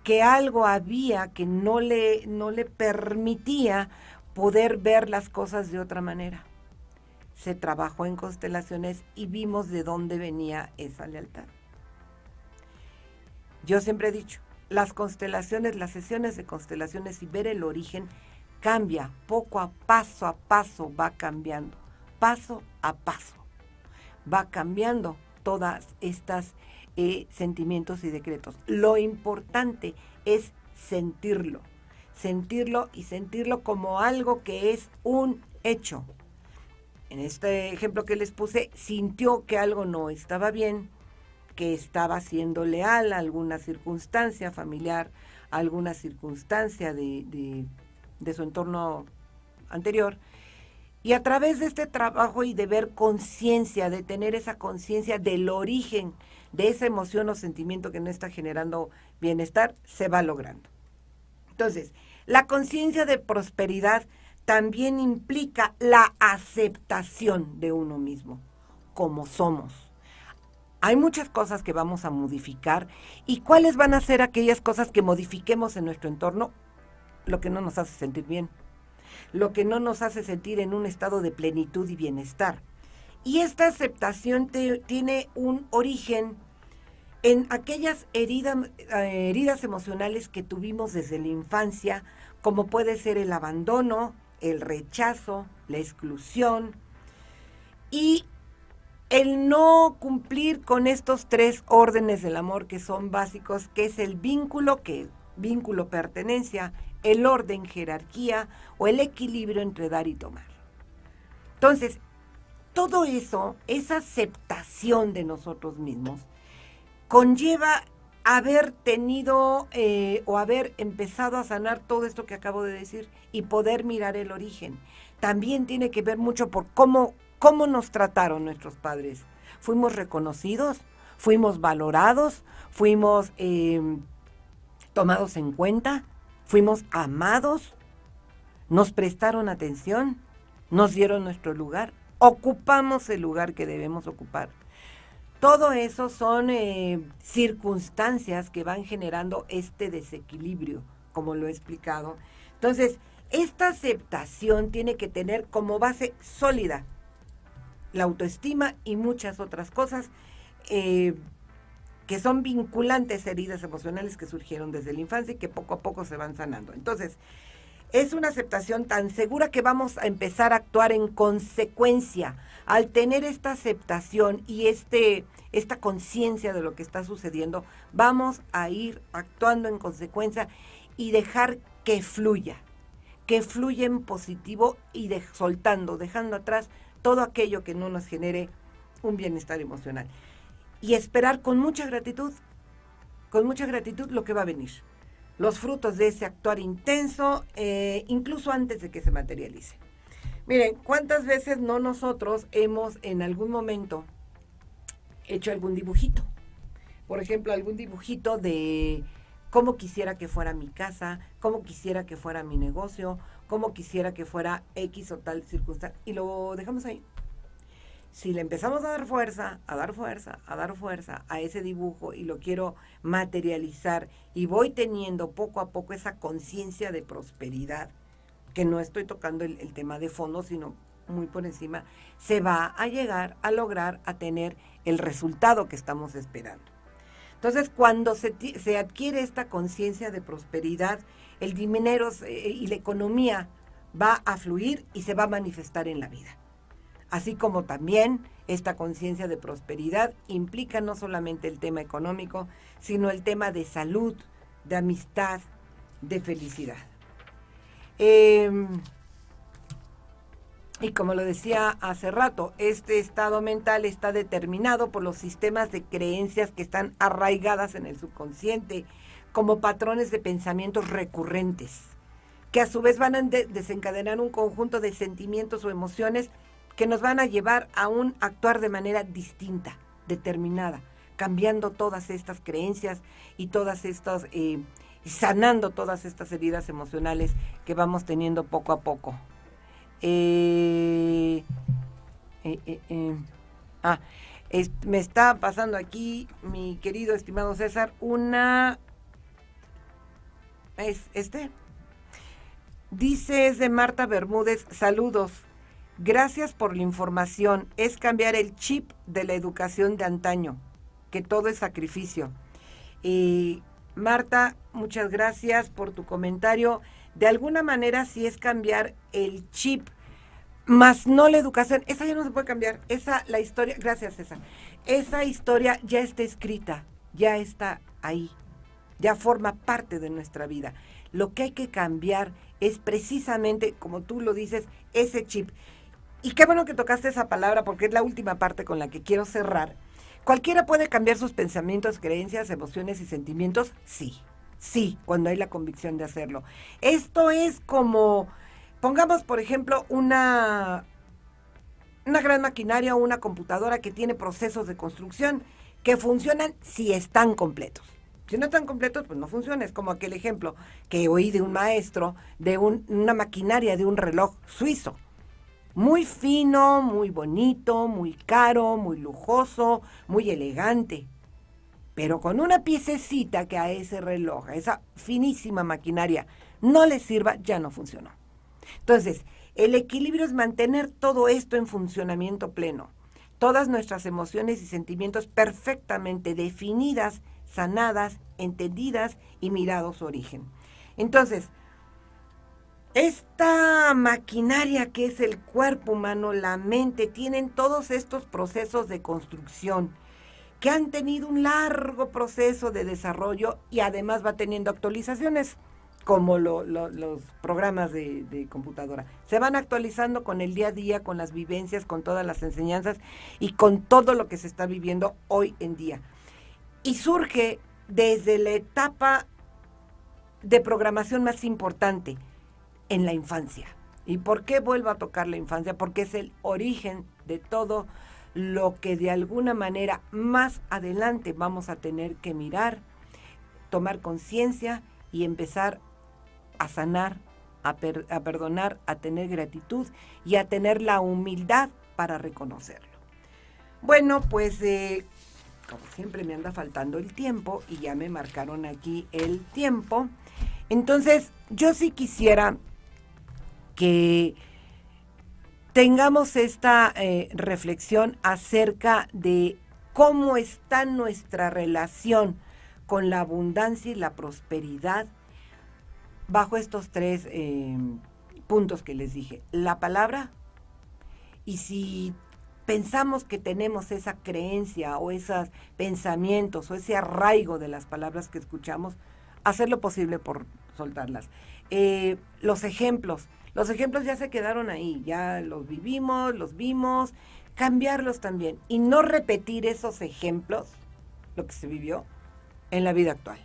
[SPEAKER 2] Que algo había que no le permitía poder ver las cosas de otra manera. Se trabajó en constelaciones y vimos de dónde venía esa lealtad. Yo siempre he dicho, las constelaciones, las sesiones de constelaciones y ver el origen cambia, paso a paso va cambiando, paso a paso va cambiando todas estas sentimientos y decretos. Lo importante es sentirlo y sentirlo como algo que es un hecho. En este ejemplo que les puse, sintió que algo no estaba bien, que estaba siendo leal a alguna circunstancia familiar, a alguna circunstancia de su entorno anterior, y a través de este trabajo y de ver conciencia, de tener esa conciencia del origen de esa emoción o sentimiento que no está generando bienestar, se va logrando. Entonces, la conciencia de prosperidad también implica la aceptación de uno mismo, como somos. Hay muchas cosas que vamos a modificar, y ¿cuáles van a ser aquellas cosas que modifiquemos en nuestro entorno? Lo que no nos hace sentir bien, lo que no nos hace sentir en un estado de plenitud y bienestar. Y esta aceptación tiene un origen en aquellas heridas emocionales que tuvimos desde la infancia, como puede ser el abandono, el rechazo, la exclusión y el no cumplir con estos 3 órdenes del amor que son básicos, que es el vínculo, pertenencia, el orden, jerarquía o el equilibrio entre dar y tomar. Entonces, todo eso, esa aceptación de nosotros mismos, conlleva haber tenido o haber empezado a sanar todo esto que acabo de decir y poder mirar el origen. También tiene que ver mucho por cómo nos trataron nuestros padres. ¿Fuimos reconocidos? ¿Fuimos valorados? ¿Fuimos tomados en cuenta? ¿Fuimos amados? ¿Nos prestaron atención? ¿Nos dieron nuestro lugar? ¿Ocupamos el lugar que debemos ocupar? Todo eso son circunstancias que van generando este desequilibrio, como lo he explicado. Entonces, esta aceptación tiene que tener como base sólida la autoestima y muchas otras cosas que son vinculantes a heridas emocionales que surgieron desde la infancia y que poco a poco se van sanando. Entonces, Es una aceptación tan segura que vamos a empezar a actuar en consecuencia. Al tener esta aceptación y esta conciencia de lo que está sucediendo, vamos a ir actuando en consecuencia y dejar que fluya en positivo y soltando, dejando atrás todo aquello que no nos genere un bienestar emocional. Y esperar con mucha gratitud lo que va a venir. Los frutos de ese actuar intenso, incluso antes de que se materialice. Miren, ¿cuántas veces no nosotros hemos en algún momento hecho algún dibujito? Por ejemplo, algún dibujito de cómo quisiera que fuera mi casa, cómo quisiera que fuera mi negocio, cómo quisiera que fuera X o tal circunstancia, y lo dejamos ahí. Si le empezamos a dar fuerza a ese dibujo y lo quiero materializar y voy teniendo poco a poco esa conciencia de prosperidad, que no estoy tocando el tema de fondo, sino muy por encima, se va a llegar a lograr a tener el resultado que estamos esperando. Entonces, cuando se adquiere esta conciencia de prosperidad, el dinero y la economía va a fluir y se va a manifestar en la vida. Así como también esta conciencia de prosperidad implica no solamente el tema económico, sino el tema de salud, de amistad, de felicidad. Y como lo decía hace rato, este estado mental está determinado por los sistemas de creencias que están arraigadas en el subconsciente como patrones de pensamientos recurrentes, que a su vez van a desencadenar un conjunto de sentimientos o emociones que nos van a llevar a un actuar de manera distinta, determinada, cambiando todas estas creencias y todas estas, sanando todas estas heridas emocionales que vamos teniendo poco a poco. Me está pasando aquí, mi querido estimado César, dice, es de Marta Bermúdez, saludos. Gracias por la información. Es cambiar el chip de la educación de antaño, que todo es sacrificio. Marta, muchas gracias por tu comentario. De alguna manera sí es cambiar el chip, más no la educación. Esa ya no se puede cambiar. La historia, gracias César. Esa historia ya está escrita, ya está ahí, ya forma parte de nuestra vida. Lo que hay que cambiar es precisamente, como tú lo dices, ese chip. Y qué bueno que tocaste esa palabra porque es la última parte con la que quiero cerrar. ¿Cualquiera puede cambiar sus pensamientos, creencias, emociones y sentimientos? Sí, cuando hay la convicción de hacerlo. Esto es como, pongamos por ejemplo una gran maquinaria o una computadora que tiene procesos de construcción que funcionan si están completos. Si no están completos, pues no funciona. Es como aquel ejemplo que oí de un maestro de una maquinaria de un reloj suizo. Muy fino, muy bonito, muy caro, muy lujoso, muy elegante. Pero con una piececita que a ese reloj, a esa finísima maquinaria, no le sirva, ya no funcionó. Entonces, el equilibrio es mantener todo esto en funcionamiento pleno. Todas nuestras emociones y sentimientos perfectamente definidas, sanadas, entendidas y mirados su origen. Entonces, esta maquinaria que es el cuerpo humano, la mente, tienen todos estos procesos de construcción que han tenido un largo proceso de desarrollo y además va teniendo actualizaciones, como los programas de computadora. Se van actualizando con el día a día, con las vivencias, con todas las enseñanzas y con todo lo que se está viviendo hoy en día. Y surge desde la etapa de programación más importante, en la infancia. ¿Y por qué vuelvo a tocar la infancia? Porque es el origen de todo lo que de alguna manera más adelante vamos a tener que mirar, tomar conciencia y empezar a sanar, a perdonar, a tener gratitud y a tener la humildad para reconocerlo. Bueno, pues como siempre me anda faltando el tiempo y ya me marcaron aquí el tiempo. Entonces, yo sí quisiera que tengamos esta reflexión acerca de cómo está nuestra relación con la abundancia y la prosperidad bajo estos tres puntos que les dije. La palabra, y si pensamos que tenemos esa creencia o esos pensamientos o ese arraigo de las palabras que escuchamos, hacer lo posible por soltarlas. Los ejemplos ya se quedaron ahí, ya los vivimos, los vimos, cambiarlos también y no repetir esos ejemplos, lo que se vivió, en la vida actual,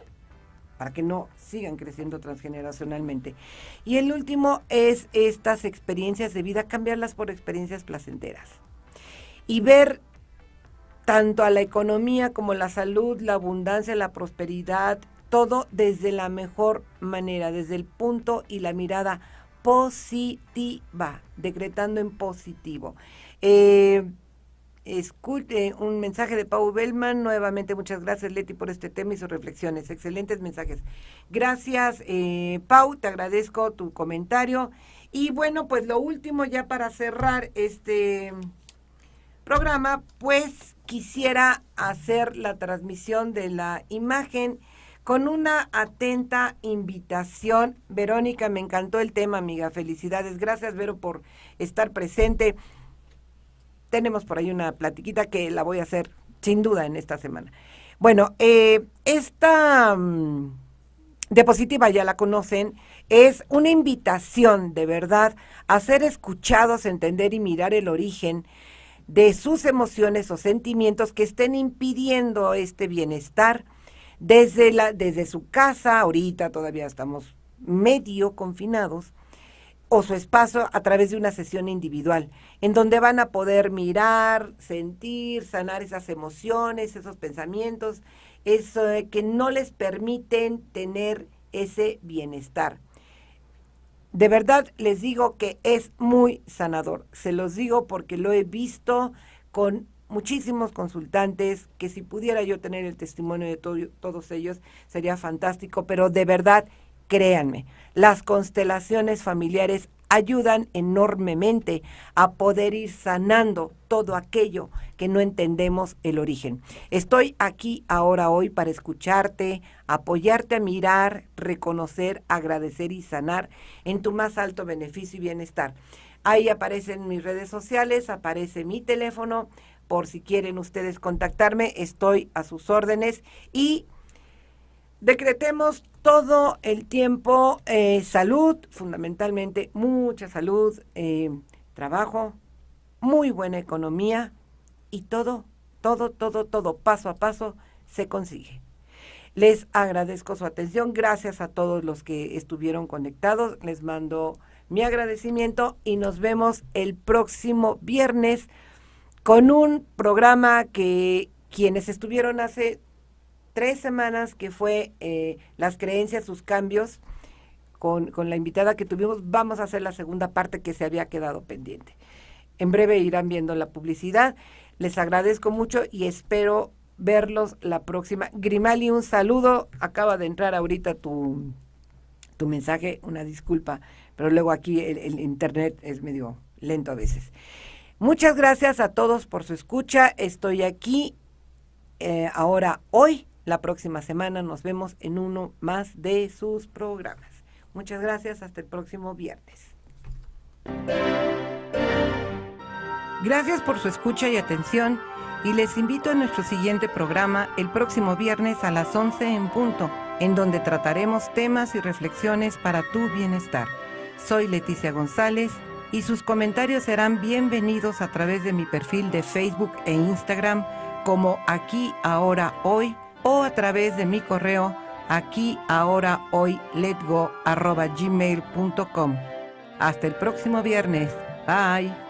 [SPEAKER 2] para que no sigan creciendo transgeneracionalmente. Y el último es estas experiencias de vida, cambiarlas por experiencias placenteras. Y ver tanto a la economía como la salud, la abundancia, la prosperidad, todo desde la mejor manera, desde el punto y la mirada positiva, decretando en positivo. Escuche un mensaje de Pau Bellman. Nuevamente, muchas gracias, Leti, por este tema y sus reflexiones. Excelentes mensajes. Gracias, Pau, te agradezco tu comentario. Y bueno, pues lo último ya para cerrar este programa, pues quisiera hacer la transmisión de la imagen con una atenta invitación. Verónica, me encantó el tema, amiga. Felicidades. Gracias, Vero, por estar presente. Tenemos por ahí una platiquita que la voy a hacer sin duda en esta semana. Bueno, esta diapositiva ya la conocen. Es una invitación de verdad a ser escuchados, entender y mirar el origen de sus emociones o sentimientos que estén impidiendo este bienestar desde su casa. Ahorita todavía estamos medio confinados, o su espacio a través de una sesión individual, en donde van a poder mirar, sentir, sanar esas emociones, esos pensamientos, eso que no les permiten tener ese bienestar. De verdad les digo que es muy sanador, se los digo porque lo he visto con muchísimos consultantes, que si pudiera yo tener el testimonio de todos ellos sería fantástico, pero de verdad, créanme, las constelaciones familiares ayudan enormemente a poder ir sanando todo aquello que no entendemos el origen. Estoy aquí ahora hoy para escucharte, apoyarte a mirar, reconocer, agradecer y sanar en tu más alto beneficio y bienestar. Ahí aparecen mis redes sociales, aparece mi teléfono, por si quieren ustedes contactarme, estoy a sus órdenes y decretemos todo el tiempo salud, fundamentalmente mucha salud, trabajo, muy buena economía y todo, paso a paso se consigue. Les agradezco su atención, gracias a todos los que estuvieron conectados, les mando mi agradecimiento y nos vemos el próximo viernes con un programa que quienes estuvieron hace 3 semanas, que fue las creencias, sus cambios, con la invitada que tuvimos, vamos a hacer la segunda parte que se había quedado pendiente. En breve irán viendo la publicidad. Les agradezco mucho y espero verlos la próxima. Grimali, un saludo. Acaba de entrar ahorita tu mensaje, una disculpa, pero luego aquí el internet es medio lento a veces. Muchas gracias a todos por su escucha. Estoy aquí ahora, hoy. La próxima semana nos vemos en uno más de sus programas. Muchas gracias, hasta el próximo viernes. Gracias por su escucha y atención y les invito a nuestro siguiente programa el próximo viernes a las 11 en punto, en donde trataremos temas y reflexiones para tu bienestar. Soy Leticia González y sus comentarios serán bienvenidos a través de mi perfil de Facebook e Instagram como Aquí Ahora Hoy, o a través de mi correo aquiahorahoyletgo@gmail.com. Hasta el próximo viernes. Bye.